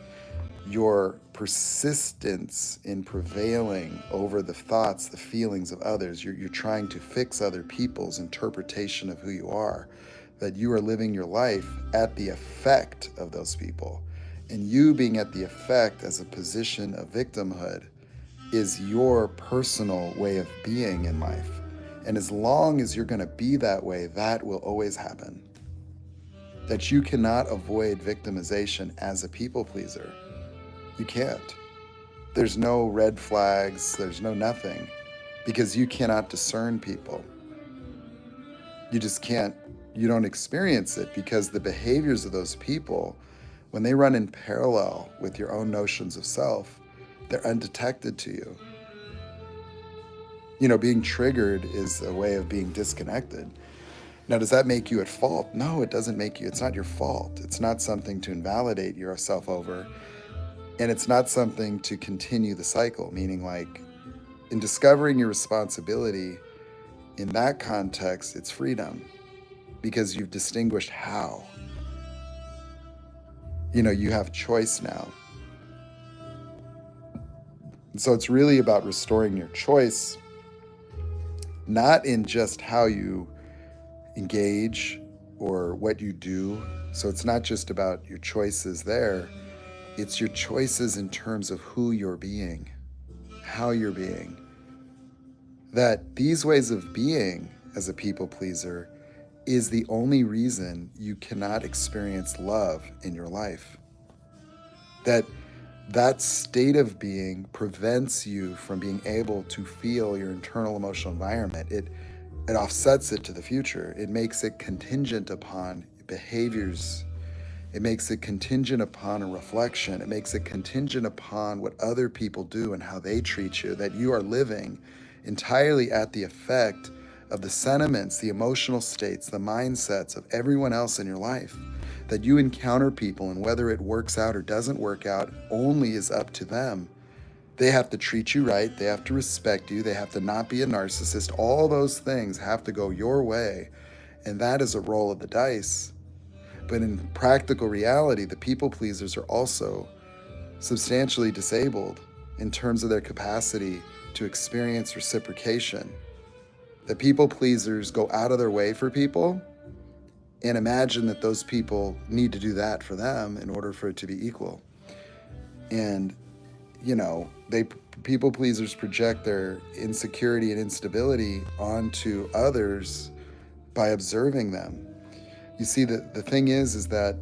your persistence in prevailing over the thoughts, the feelings of others. You're trying to fix other people's interpretation of who you are, that you are living your life at the effect of those people. And you being at the effect as a position of victimhood is your personal way of being in life. And as long as you're going to be that way, that will always happen. That you cannot avoid victimization as a people pleaser. You can't. There's no red flags, there's no nothing, because you cannot discern people. You just can't. You don't experience it because the behaviors of those people, when they run in parallel with your own notions of self, they're undetected to you. Being triggered is a way of being disconnected. Now, does that make you at fault? No, it doesn't make you. It's not your fault. It's not something to invalidate yourself over. And it's not something to continue the cycle, meaning In discovering your responsibility, in that context, it's freedom because you've distinguished how. You have choice now. And so it's really about restoring your choice, not in just how you engage or what you do. So it's not just about your choices there, it's your choices in terms of who you're being, how you're being. That these ways of being as a people pleaser is the only reason you cannot experience love in your life. That state of being prevents you from being able to feel your internal emotional environment. It offsets it to the future. It makes it contingent upon behaviors. It makes it contingent upon a reflection. It makes it contingent upon what other people do and how they treat you, that you are living entirely at the effect of the sentiments, the emotional states, the mindsets of everyone else in your life. That you encounter people, and whether it works out or doesn't work out only is up to them. They have to treat you right. They have to respect you. They have to not be a narcissist. All those things have to go your way. And that is a roll of the dice. But in practical reality, the people pleasers are also substantially disabled in terms of their capacity to experience reciprocation. The people pleasers go out of their way for people and imagine that those people need to do that for them in order for it to be equal. And people pleasers project their insecurity and instability onto others by observing them. You see, the thing is that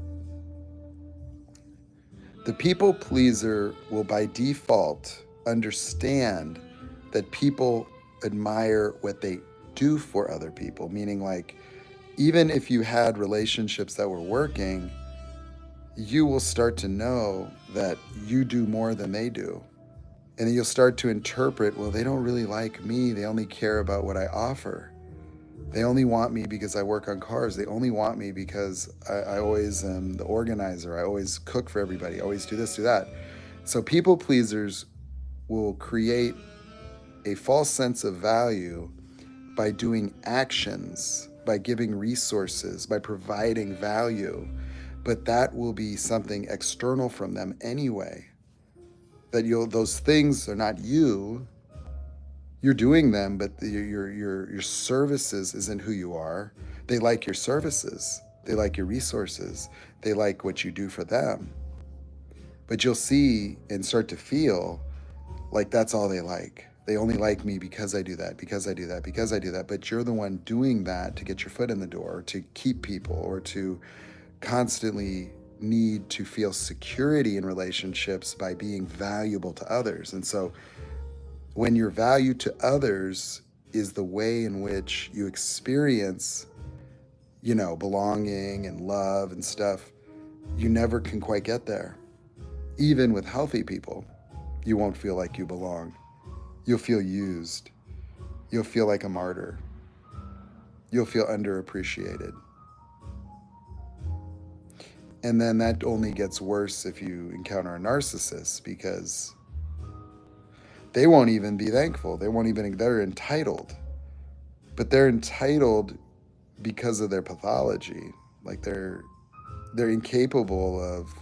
the people pleaser will by default understand that people admire what they do for other people, meaning like, even if you had relationships that were working, you will start to know that you do more than they do. And then you'll start to interpret, well, they don't really like me. They only care about what I offer. They only want me because I work on cars. They only want me because I always am the organizer. I always cook for everybody. I always do this, do that. So people pleasers will create a false sense of value by doing actions, by giving resources, by providing value. But that will be something external from them anyway. That those things are not you. You're doing them, but your services isn't who you are. They like your services. They like your resources. They like what you do for them. But you'll see and start to feel like that's all they like. They only like me because I do that, because I do that, because I do that. But you're the one doing that to get your foot in the door, or to keep people, or to constantly need to feel security in relationships by being valuable to others. And so when your value to others is the way in which you experience, belonging and love and stuff, you never can quite get there. Even with healthy people, you won't feel like you belong. You'll feel used. You'll feel like a martyr. You'll feel underappreciated. And then that only gets worse if you encounter a narcissist, because they won't even be thankful. They're entitled. But they're entitled because of their pathology. Like they're incapable of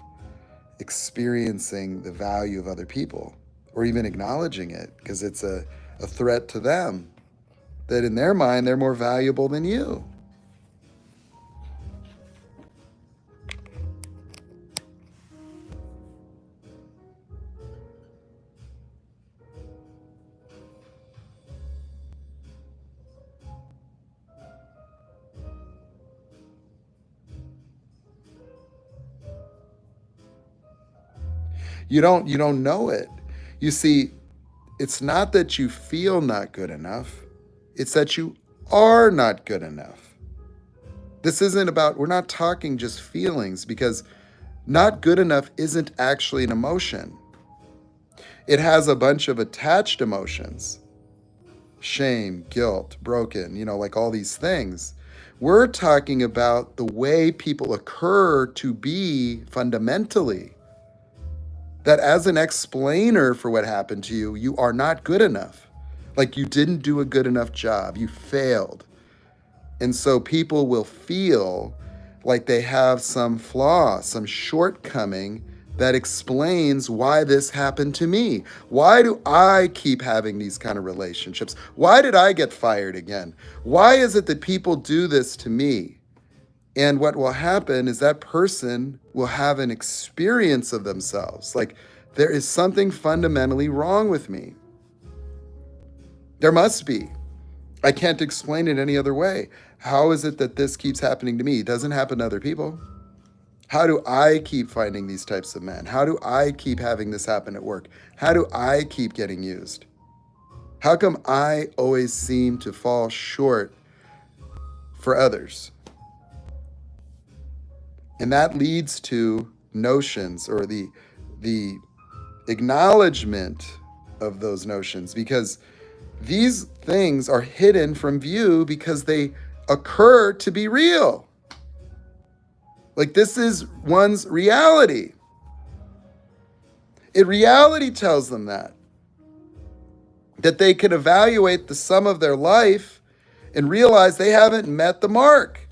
experiencing the value of other people, or even acknowledging it, because it's a threat to them, that in their mind they're more valuable than you. You don't know it. You see, it's not that you feel not good enough. It's that you are not good enough. This isn't about, we're not talking just feelings, because not good enough isn't actually an emotion. It has a bunch of attached emotions. Shame, guilt, broken, like all these things. We're talking about the way people occur to be fundamentally. That as an explainer for what happened to you, you are not good enough. Like you didn't do a good enough job, you failed. And so people will feel like they have some flaw, some shortcoming that explains why this happened to me. Why do I keep having these kind of relationships? Why did I get fired again? Why is it that people do this to me? And what will happen is that person will have an experience of themselves. Like, there is something fundamentally wrong with me. There must be. I can't explain it any other way. How is it that this keeps happening to me? It doesn't happen to other people. How do I keep finding these types of men? How do I keep having this happen at work? How do I keep getting used? How come I always seem to fall short for others? And that leads to notions, or the acknowledgement of those notions, because these things are hidden from view because they occur to be real. Like, this is one's reality. Reality tells them that they can evaluate the sum of their life and realize they haven't met the mark,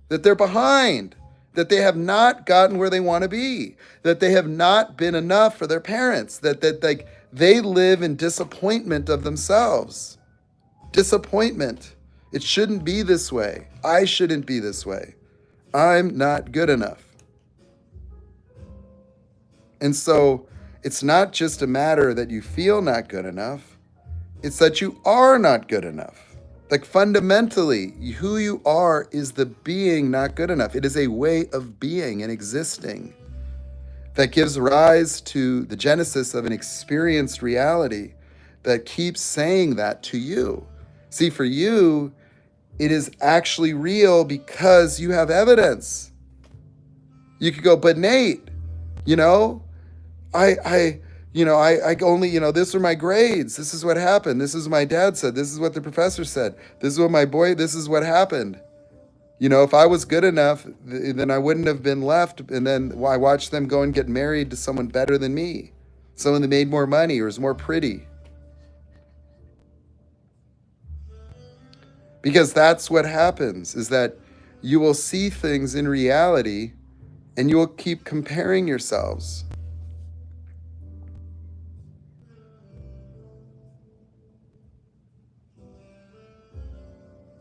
that they're behind, that they have not gotten where they want to be, that they have not been enough for their parents, that they live in disappointment of themselves. Disappointment. It shouldn't be this way. I shouldn't be this way. I'm not good enough. And so it's not just a matter that you feel not good enough. It's that you are not good enough. Like, fundamentally, who you are is the being not good enough. It is a way of being and existing that gives rise to the genesis of an experienced reality that keeps saying that to you. See, for you, it is actually real because you have evidence. You could go, but Nate, I only, these are my grades. This is what happened. This is what my dad said. This is what the professor said. This is what this is what happened. If I was good enough, then I wouldn't have been left. And then I watched them go and get married to someone better than me, someone that made more money or is more pretty. Because that's what happens, is that you will see things in reality and you will keep comparing yourselves.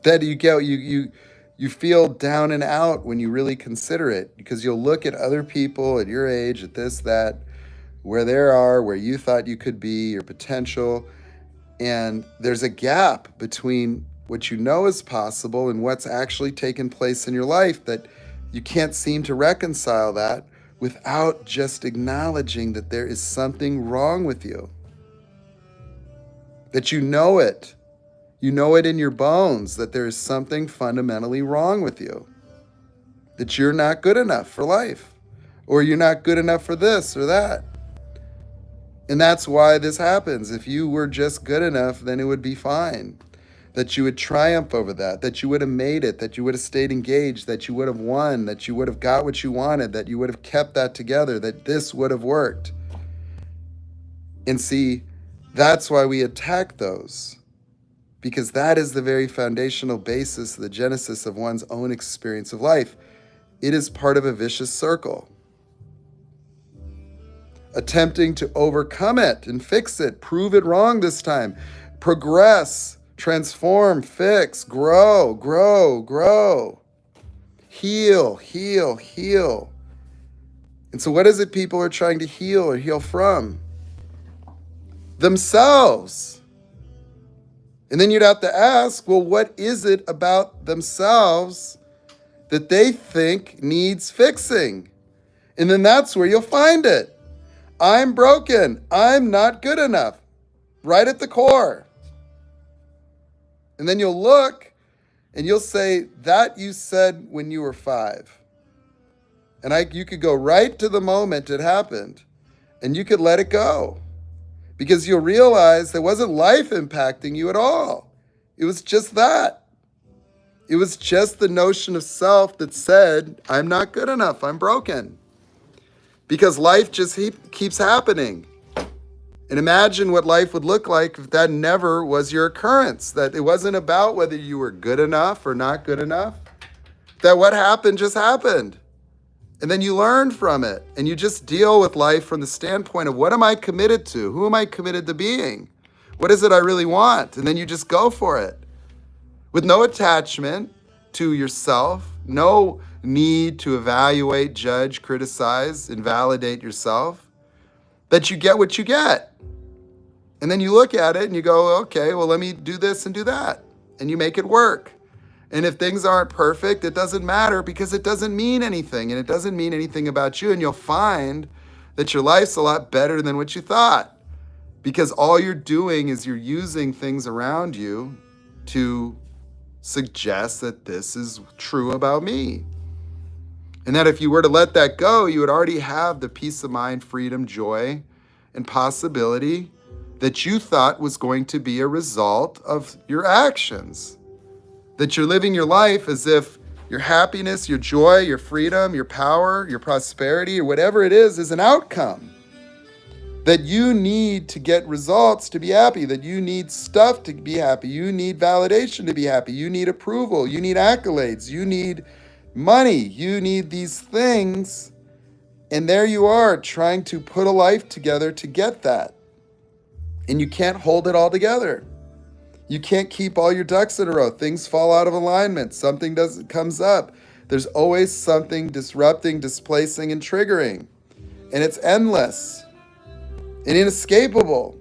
That you feel down and out when you really consider it, because you'll look at other people at your age, at this, that, where they are, where you thought you could be, your potential, and there's a gap between what you know is possible and what's actually taken place in your life, that you can't seem to reconcile that without just acknowledging that there is something wrong with you. That you know it. You know it in your bones, that there is something fundamentally wrong with you. That you're not good enough for life, or you're not good enough for this or that. And that's why this happens. If you were just good enough, then it would be fine. That you would triumph over that you would have made it, that you would have stayed engaged, that you would have won, that you would have got what you wanted, that you would have kept that together, that this would have worked. And see, that's why we attack those. Because that is the very foundational basis, the genesis of one's own experience of life. It is part of a vicious circle. Attempting to overcome it and fix it, prove it wrong this time, progress, transform, fix, grow, heal. And so what is it people are trying to heal or heal from? Themselves. And then you'd have to ask, well, what is it about themselves that they think needs fixing? And then that's where you'll find it. I'm broken. I'm not good enough. Right at the core. And then you'll look and you'll say, that you said when you were 5. And you could go right to the moment it happened and you could let it go. Because you'll realize there wasn't life impacting you at all. It was just that. It was just the notion of self that said, I'm not good enough, I'm broken. Because life just keeps happening. And imagine what life would look like if that never was your occurrence, that it wasn't about whether you were good enough or not good enough, that what happened just happened. And then you learn from it and you just deal with life from the standpoint of what am I committed to? Who am I committed to being? What is it I really want? And then you just go for it with no attachment to yourself, no need to evaluate, judge, criticize, invalidate yourself, that you get what you get. And then you look at it and you go, okay, well, let me do this and do that. And you make it work. And if things aren't perfect, it doesn't matter because it doesn't mean anything. And it doesn't mean anything about you. And you'll find that your life's a lot better than what you thought. Because all you're doing is you're using things around you to suggest that this is true about me. And that if you were to let that go, you would already have the peace of mind, freedom, joy, and possibility that you thought was going to be a result of your actions. That you're living your life as if your happiness, your joy, your freedom, your power, your prosperity, or whatever it is an outcome. That you need to get results to be happy, that you need stuff to be happy, you need validation to be happy, you need approval, you need accolades, you need money, you need these things. And there you are trying to put a life together to get that. And you can't hold it all together. You can't keep all your ducks in a row. Things fall out of alignment. Something comes up. There's always something disrupting, displacing, and triggering. And it's endless and inescapable.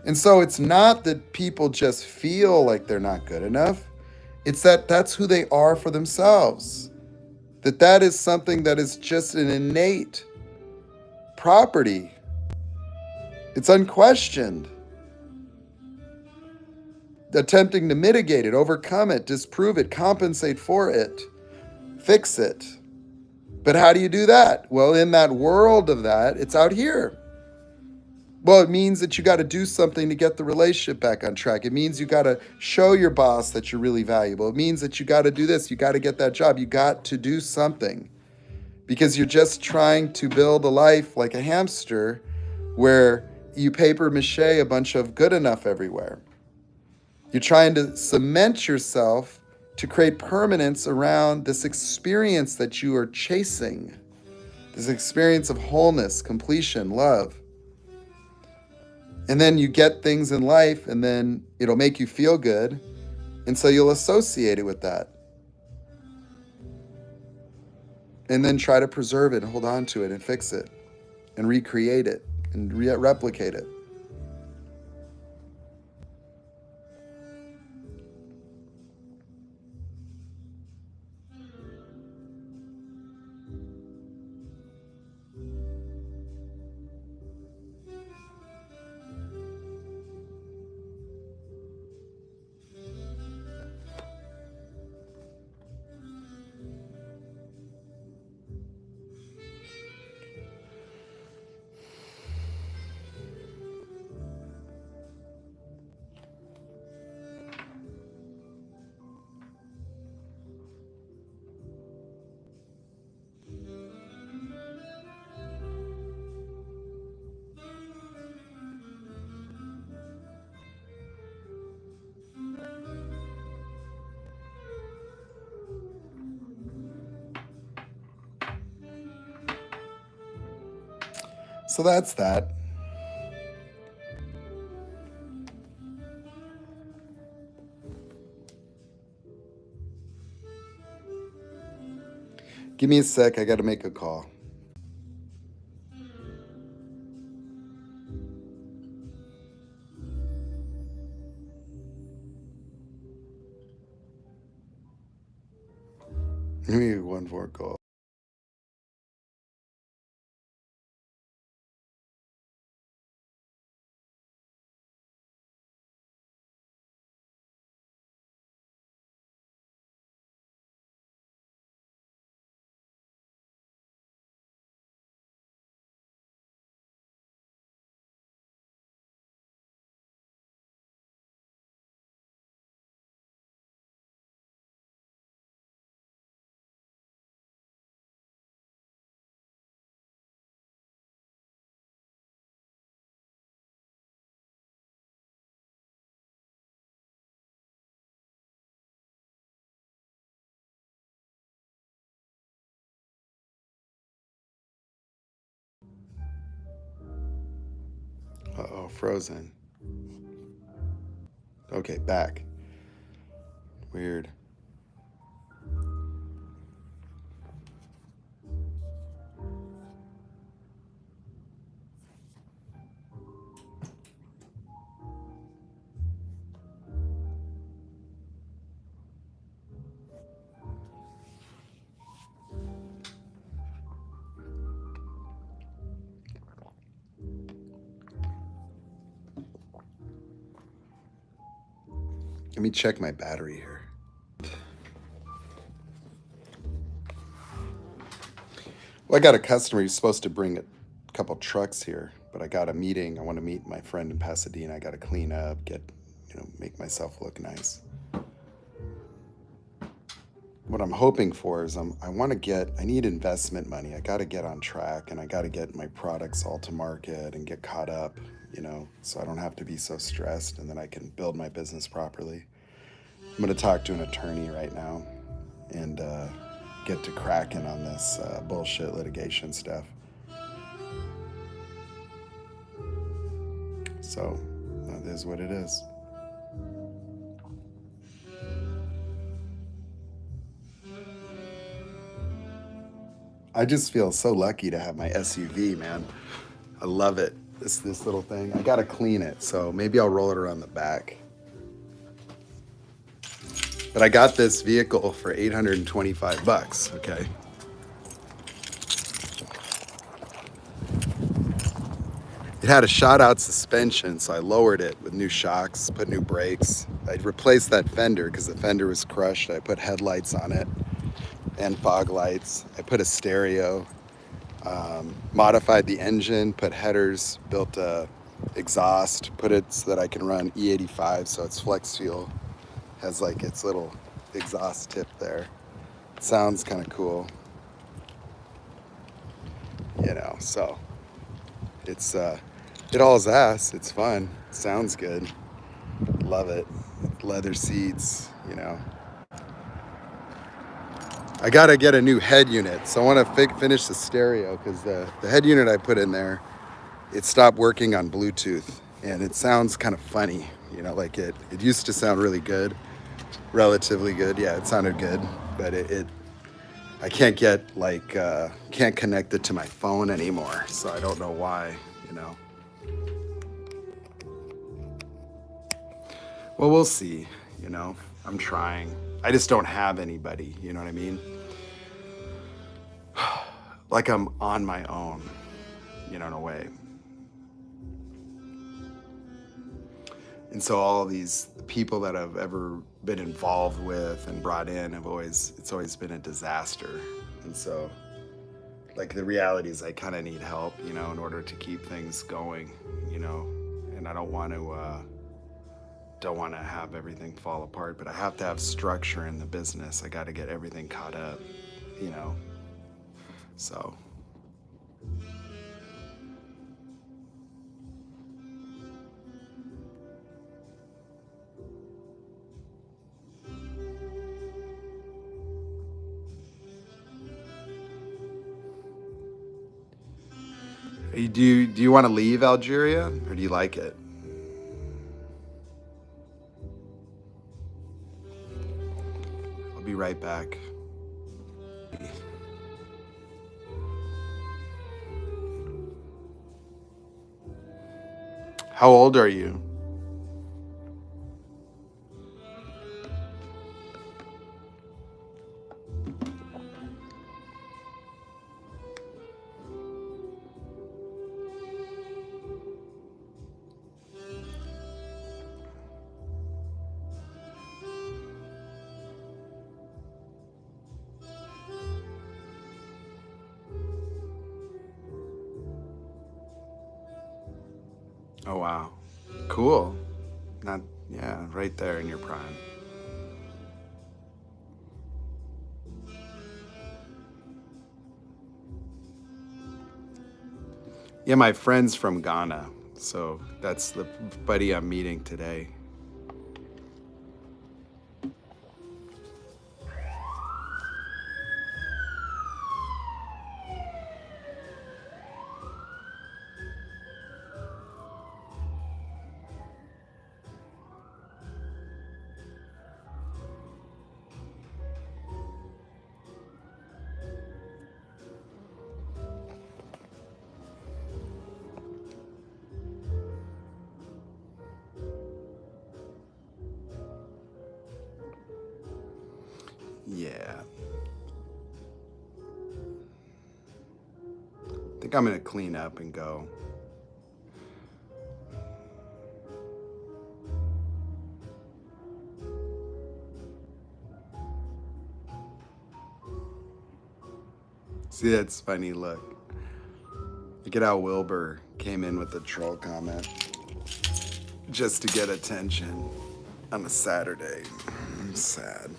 And so it's not that people just feel like they're not good enough. It's that that's who they are for themselves. That is something that is just an innate property. It's unquestioned. Attempting to mitigate it, overcome it, disprove it, compensate for it, fix it. But how do you do that? Well, in that world of that, it's out here. Well, it means that you got to do something to get the relationship back on track. It means you got to show your boss that you're really valuable. It means that you got to do this. You got to get that job. You got to do something because you're just trying to build a life like a hamster where you paper mache a bunch of good enough everywhere. You're trying to cement yourself to create permanence around this experience that you are chasing, this experience of wholeness, completion, love. And then you get things in life and then it'll make you feel good. And so you'll associate it with that. And then try to preserve it and hold on to it and fix it and recreate it and replicate it. So that's that. Give me a sec. I got to make a call. Give me one more call. Uh-oh, frozen. Okay, back. Weird. Let me check my battery here. Well, I got a customer. He's supposed to bring a couple trucks here, but I got a meeting. I want to meet my friend in Pasadena. I got to clean up, make myself look nice. What I'm hoping for is I need investment money. I got to get on track, and I got to get my products all to market and get caught up, so I don't have to be so stressed, and then I can build my business properly. I'm going to talk to an attorney right now and get to cracking on this bullshit litigation stuff. So that is what it is. I just feel so lucky to have my SUV, man. I love it. This little thing. I gotta clean it, so maybe I'll roll it around the back. But I got this vehicle for $825, okay? It had a shot-out suspension, so I lowered it with new shocks, put new brakes. I replaced that fender because the fender was crushed. I put headlights on it and fog lights. I put a stereo, modified the engine, put headers, built a exhaust, put it so that I can run E85, so it's flex fuel. Has like its little exhaust tip there. Sounds kind of cool, so it's it hauls ass. It's fun. Sounds good. Love it. Leather seats, I gotta get a new head unit, so I want to finish the stereo because the head unit I put in there, it stopped working on Bluetooth, and it sounds kind of funny, like it used to sound really good, relatively good. Yeah, it sounded good, but I can't can't connect it to my phone anymore, so I don't know why, Well, we'll see, I'm trying. I just don't have anybody, you know what I mean? Like I'm on my own, in a way. And so all these people that I've ever been involved with and brought in it's always been a disaster. And so like the reality is I kind of need help, in order to keep things going, and I don't want to have everything fall apart, but I have to have structure in the business. I got to get everything caught up, so. Do you want to leave Algeria, or do you like it? I'll be right back. How old are you? Oh, wow. Cool. Yeah, right there in your prime. Yeah, my friend's from Ghana, so that's the buddy I'm meeting today. Yeah. I think I'm gonna clean up and go. See, that's funny. Look at how Wilbur came in with a troll comment just to get attention on a Saturday. I'm sad.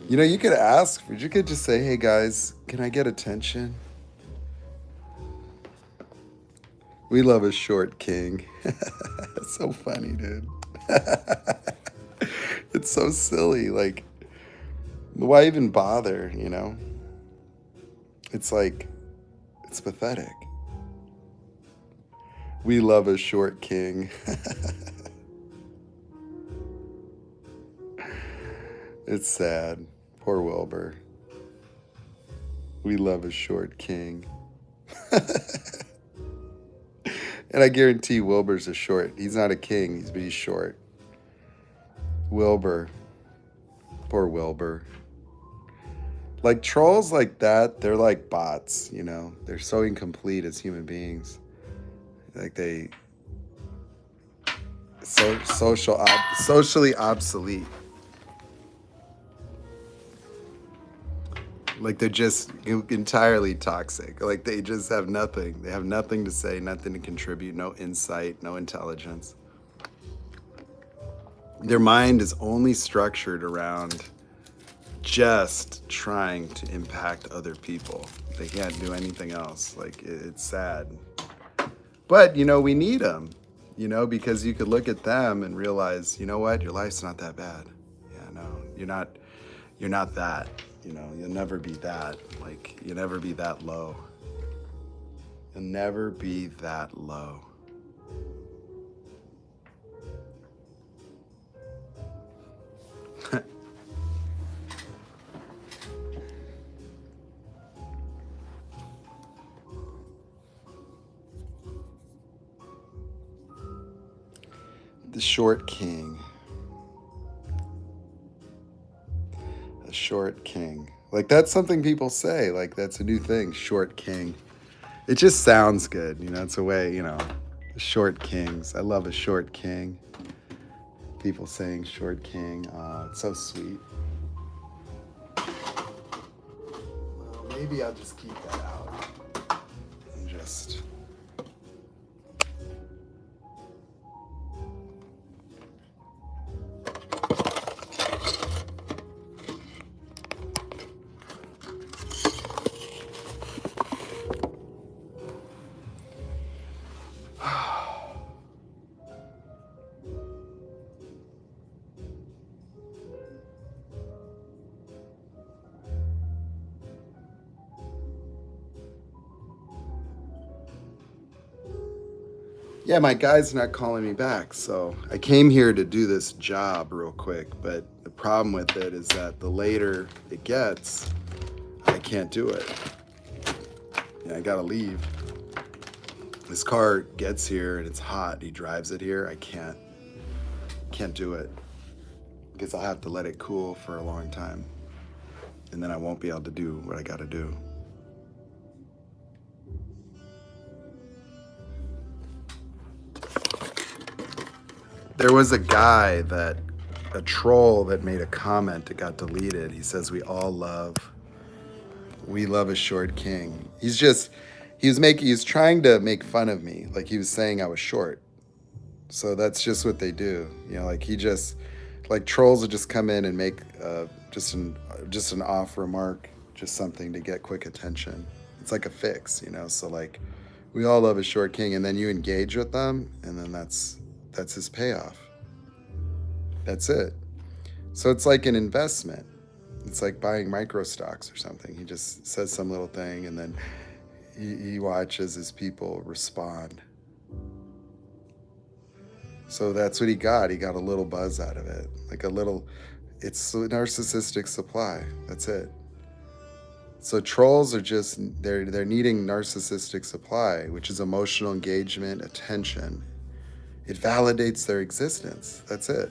You know, you could ask. You could just say, "Hey guys, can I get attention?" We love a short king. It's so funny, dude. It's so silly. Like, why even bother, you know? It's like, it's pathetic. We love a short king. It's sad. Poor Wilbur. We love a short king. And I guarantee Wilbur's a short. He's not a king, but he's short. Wilbur. Poor Wilbur. Like trolls like that, they're like bots, you know? They're so incomplete as human beings. Like socially obsolete. Like they're just entirely toxic. Like they just have nothing. They have nothing to say, nothing to contribute, no insight, no intelligence. Their mind is only structured around just trying to impact other people. They can't do anything else. Like it's sad. But, you know, we need them, you know, because you could look at them and realize, you know what, your life's not that bad. Yeah, no, you're not that, you know, you'll never be that. Like, you'll never be that low. You'll never be that low. The short king. A short king. Like that's something people say. Like that's a new thing. Short king. It just sounds good. You know, it's a way, you know, short kings. I love a short king. People saying short king. It's so sweet. Well, maybe I'll just keep that out. And just. Yeah, my guy's not calling me back, so I came here to do this job real quick, but the problem with it is that the later it gets, I can't do it. Yeah, I gotta leave. This car gets here and it's hot. He drives it here. I can't do it because I'll have to let it cool for a long time, and then I won't be able to do what I gotta do. There was a troll that made a comment that got deleted. He says we love a short king. He was trying to make fun of me. Like he was saying I was short. So that's just what they do. You know, like trolls will just come in and make just an off remark, just something to get quick attention. It's like a fix, you know. So like we all love a short king, and then you engage with them, and then that's his payoff. That's it. So it's like an investment. It's like buying micro stocks or something. He just says some little thing, and then he watches his people respond. So that's what he got. He got a little buzz out of it. It's a narcissistic supply. That's it. So trolls are just, they're needing narcissistic supply, which is emotional engagement, attention. It validates their existence. That's it.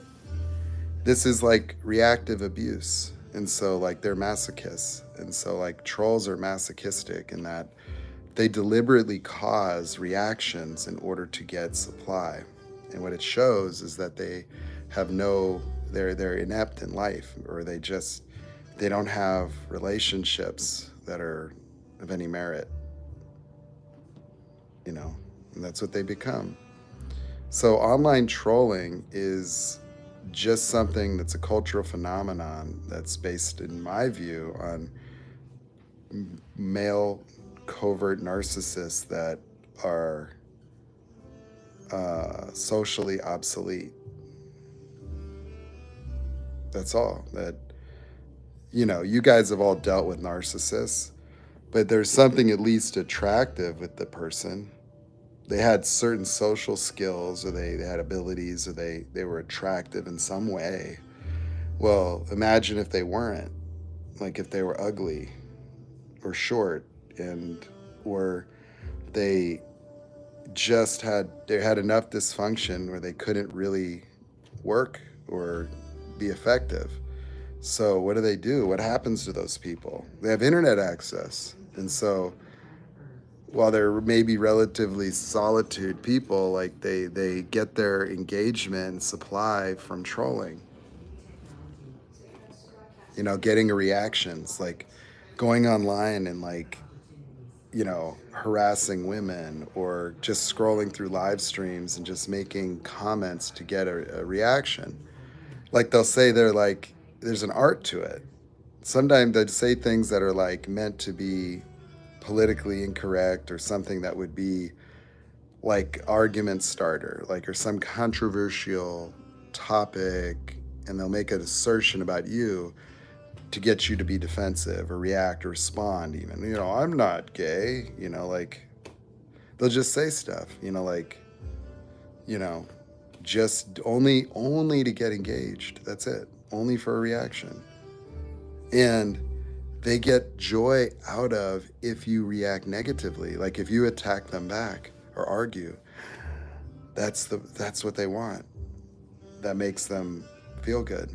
This is like reactive abuse. And so like they're masochists. And so like trolls are masochistic in that they deliberately cause reactions in order to get supply. And what it shows is that they have no they're inept in life, or they don't have relationships that are of any merit, you know. And that's what they become. So online trolling is just something that's a cultural phenomenon that's based, in my view, on male covert narcissists that are socially obsolete. That's all. That, you know, you guys have all dealt with narcissists, but there's something at least attractive with the person. They had certain social skills, or they had abilities, or they were attractive in some way. Well, imagine if they weren't. Like if they were ugly or short, and or they they had enough dysfunction where they couldn't really work or be effective. So what do? What happens to those people? They have internet access. And so while they're maybe relatively solitude people, like they get their engagement and supply from trolling. You know, getting reactions, like going online and like, you know, harassing women, or just scrolling through live streams and just making comments to get a reaction. Like they'll say they're like, there's an art to it. Sometimes they'd say things that are like meant to be politically incorrect, or something that would be like argument starter, like, or some controversial topic, and they'll make an assertion about you to get you to be defensive or react or respond. Even, you know, I'm not gay, you know, like they'll just say stuff, you know, like, you know, just only to get engaged. That's it. Only for a reaction. And they get joy out of if you react negatively, like if you attack them back or argue. That's what they want. That makes them feel good.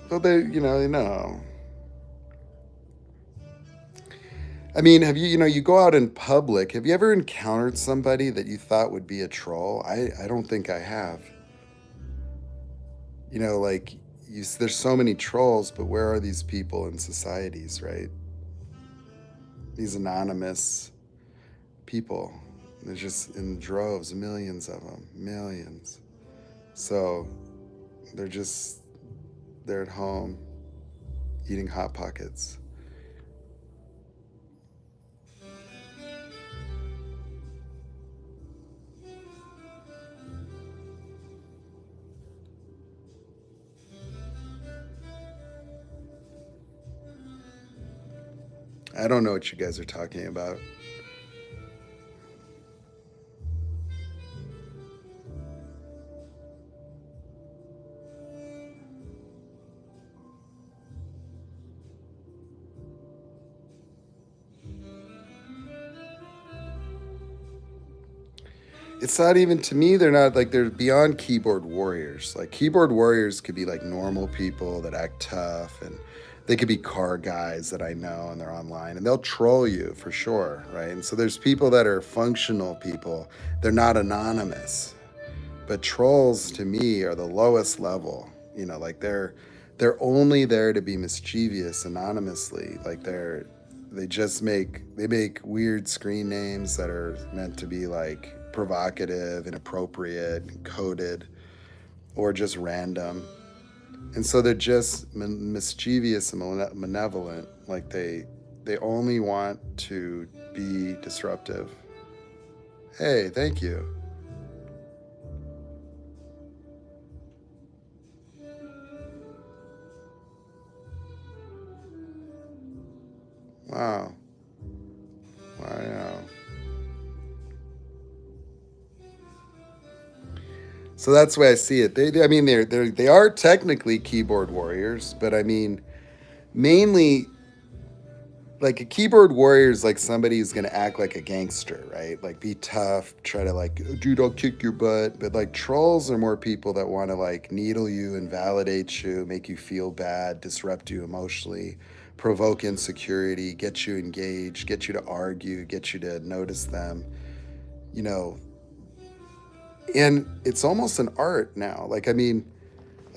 Well, they. I mean, have you, you know, you go out in public. Have you ever encountered somebody that you thought would be a troll? I don't think I have. You know, like, there's so many trolls, but where are these people in societies, right? These anonymous people. There's just in droves, millions of them, millions. So they're just, they're at home eating Hot Pockets. I don't know what you guys are talking about. It's not even, to me, they're not like, they're beyond keyboard warriors. Like keyboard warriors could be like normal people that act tough, and they could be car guys that I know, and they're online and they'll troll you for sure, right? And so there's people that are functional people. They're not anonymous. But trolls to me are the lowest level. You know, like they're only there to be mischievous anonymously. Like they make weird screen names that are meant to be like provocative, inappropriate, coded, or just random. And so they're just mischievous and malevolent. Like they only want to be disruptive. Hey, thank you. Wow. Wow. So that's the way I see it. I mean, they are technically keyboard warriors, but I mean, mainly like a keyboard warrior is like somebody who's gonna act like a gangster, right? Like be tough, try to like, dude, I'll kick your butt. But like trolls are more people that want to like needle you, invalidate you, make you feel bad, disrupt you emotionally, provoke insecurity, get you engaged, get you to argue, get you to notice them, you know. And it's almost an art now. Like, I mean,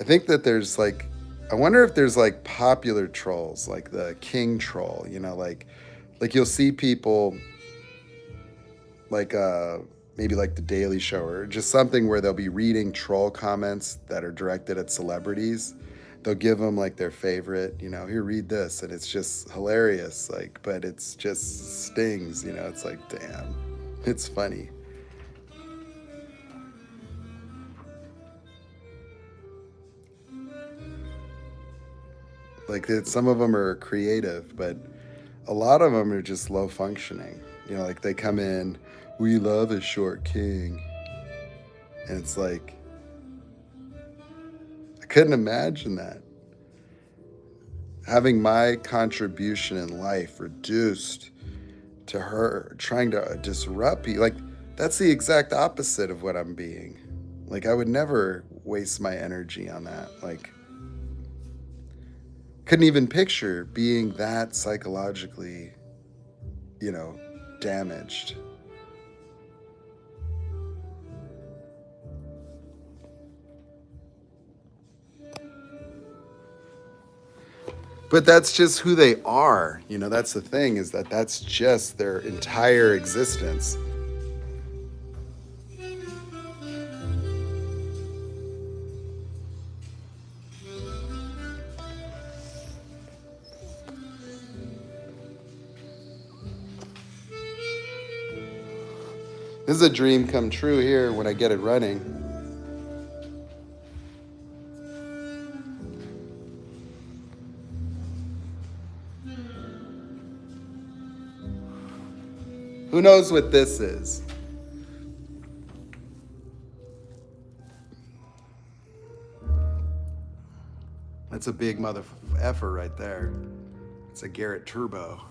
I think that there's like, I wonder if there's like popular trolls, like the king troll, you know, like you'll see people like maybe like the Daily Show or just something where they'll be reading troll comments that are directed at celebrities. They'll give them like their favorite, you know, here, read this, and it's just hilarious, like, but it's just stings, you know. It's like, damn, it's funny. Like some of them are creative, but a lot of them are just low functioning. You know, like they come in, we love a short king. And it's like, I couldn't imagine that. Having my contribution in life reduced to her trying to disrupt people. Like, that's the exact opposite of what I'm being. Like, I would never waste my energy on that. Like, couldn't even picture being that psychologically, you know, damaged. But that's just who they are. You know, that's the thing, is that that's just their entire existence. This is a dream come true here when I get it running. Who knows what this is? That's a big mother effer right there. It's a Garrett Turbo.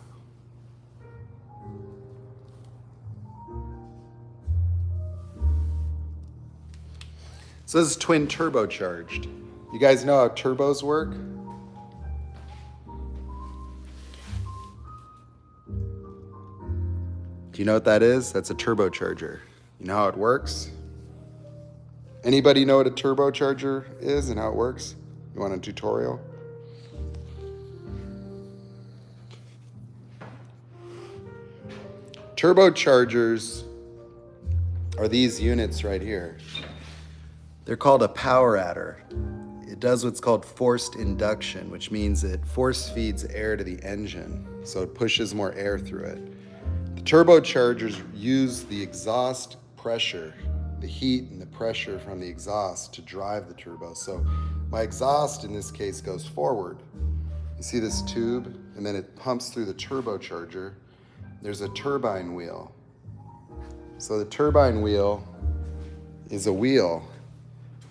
So this is twin turbocharged. You guys know how turbos work? Do you know what that is? That's a turbocharger. You know how it works? Anybody know what a turbocharger is and how it works? You want a tutorial? Turbochargers are these units right here. They're called a power adder. It does what's called forced induction, which means it force feeds air to the engine, so it pushes more air through it. The turbochargers use the exhaust pressure, the heat and the pressure from the exhaust to drive the turbo. So my exhaust in this case goes forward. You see this tube, and then it pumps through the turbocharger. There's a turbine wheel. So the turbine wheel is a wheel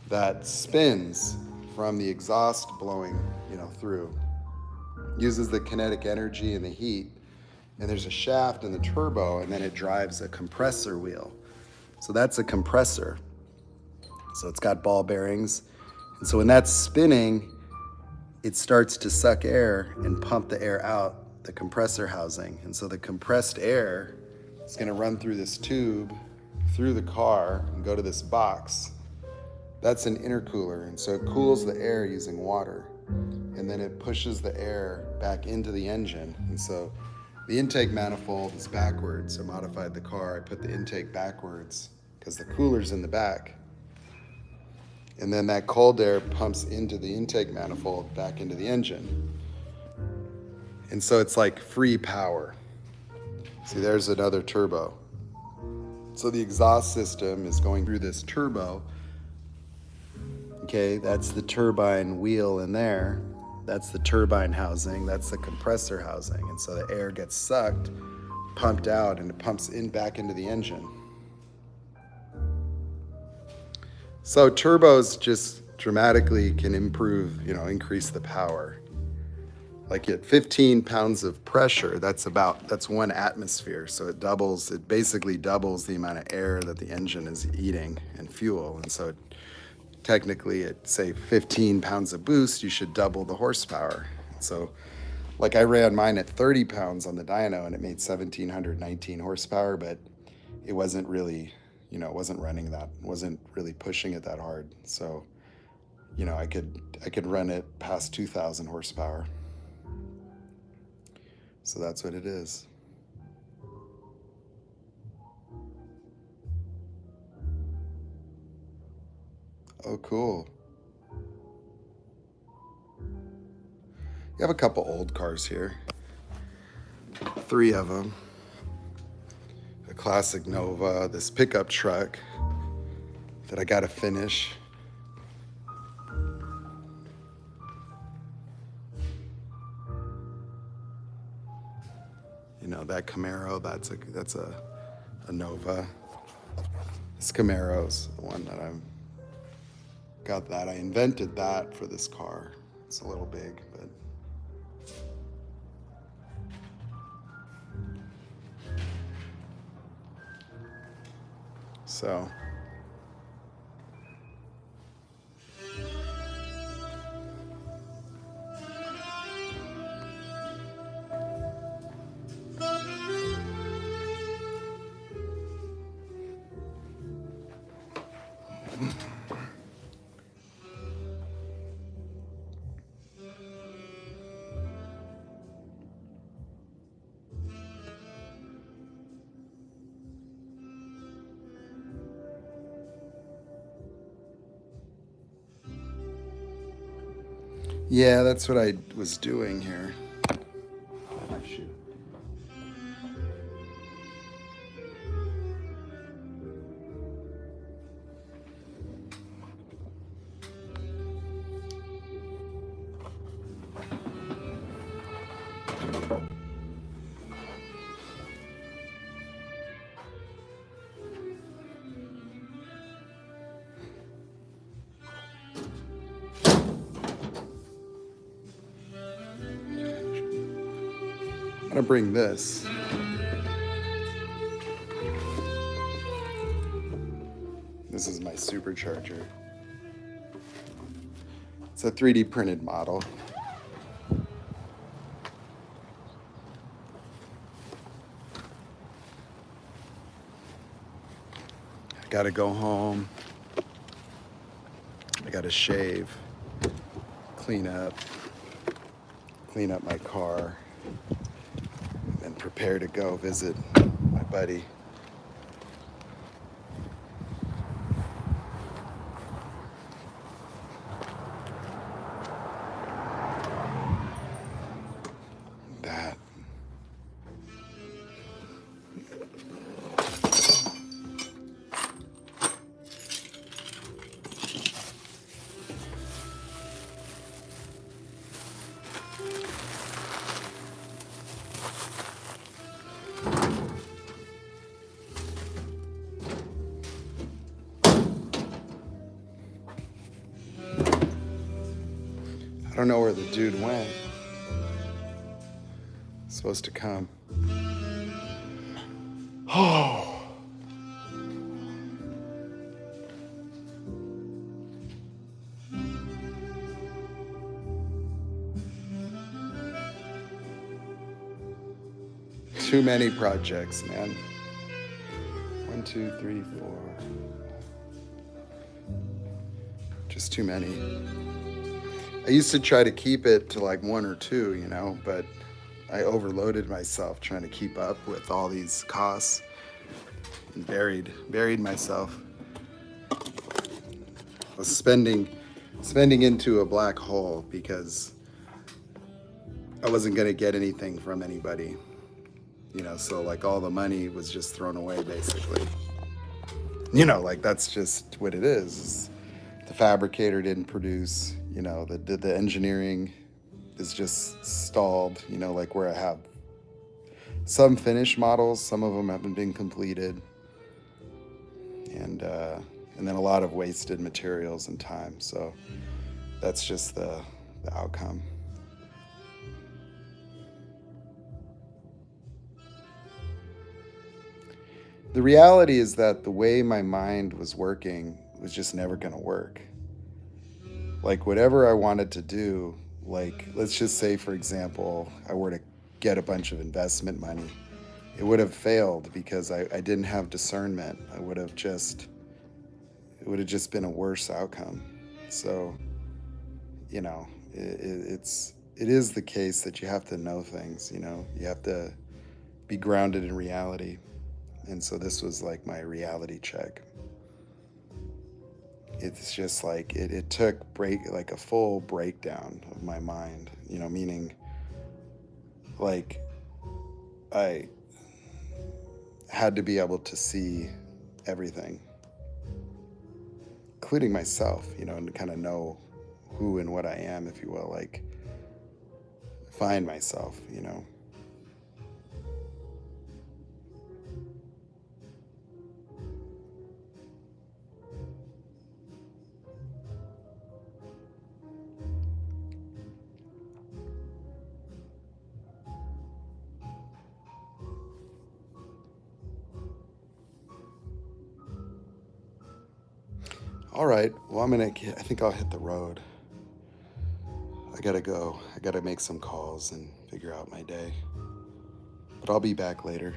that spins from the exhaust blowing, you know, through. Uses the kinetic energy and the heat, and there's a shaft in the turbo, and then it drives a compressor wheel. So that's a compressor. So it's got ball bearings, and so when that's spinning, it starts to suck air and pump the air out the compressor housing. And so the compressed air is going to run through this tube, through the car, and go to this box. That's an intercooler, and so it cools the air using water, and then it pushes the air back into the engine. And so the intake manifold is backwards. I modified the car. I put the intake backwards because the cooler's in the back. And then that cold air pumps into the intake manifold back into the engine. And so it's like free power. See, there's another turbo. So the exhaust system is going through this turbo. Okay, that's the turbine wheel in there. That's the turbine housing. That's the compressor housing. And so the air gets sucked, pumped out, and it pumps in back into the engine. So turbos just dramatically can improve, increase the power. Like at 15 pounds of pressure, that's 1 atmosphere. So it basically doubles the amount of air that the engine is eating and fuel. And so technically at say 15 pounds of boost, you should double the horsepower. So like I ran mine at 30 pounds on the dyno and it made 1719 horsepower, but it wasn't really, it wasn't running that, wasn't really pushing it that hard. So, I could run it past 2000 horsepower. So that's what it is. Oh, cool. You have a couple old cars here. 3 of them. A classic Nova, this pickup truck that I gotta finish. That Camaro, that's a Nova. This Camaro's the one that I've got that. I invented that for this car. It's a little big, but so yeah, that's what I was doing here. Shoot. I'm gonna bring this. This is my supercharger. It's a 3D printed model. I gotta go home. I gotta shave, clean up my car, and prepare to go visit my buddy. That. I don't know where the dude went. He's supposed to come. Oh. Too many projects, man. 1, 2, 3, 4. Just too many. I used to try to keep it to like 1 or 2, but I overloaded myself trying to keep up with all these costs and buried myself. I was spending into a black hole because I wasn't going to get anything from anybody. So like all the money was just thrown away basically. Like that's just what it is. The fabricator didn't produce, the engineering is just stalled, like where I have some finished models, some of them haven't been completed. And and then a lot of wasted materials and time. So that's just the outcome. The reality is that the way my mind was working was just never going to work. Like, whatever I wanted to do, like, let's just say, for example, I were to get a bunch of investment money, it would have failed because I didn't have discernment. It would have just been a worse outcome. So, you know, it is the case that you have to know things, you have to be grounded in reality. And so this was like my reality check. It's just like it took like a full breakdown of my mind, meaning like I had to be able to see everything, including myself, and kind of know who and what I am, if you will, like find myself. All right, well, I think I'll hit the road. I gotta go. I gotta make some calls and figure out my day. But I'll be back later.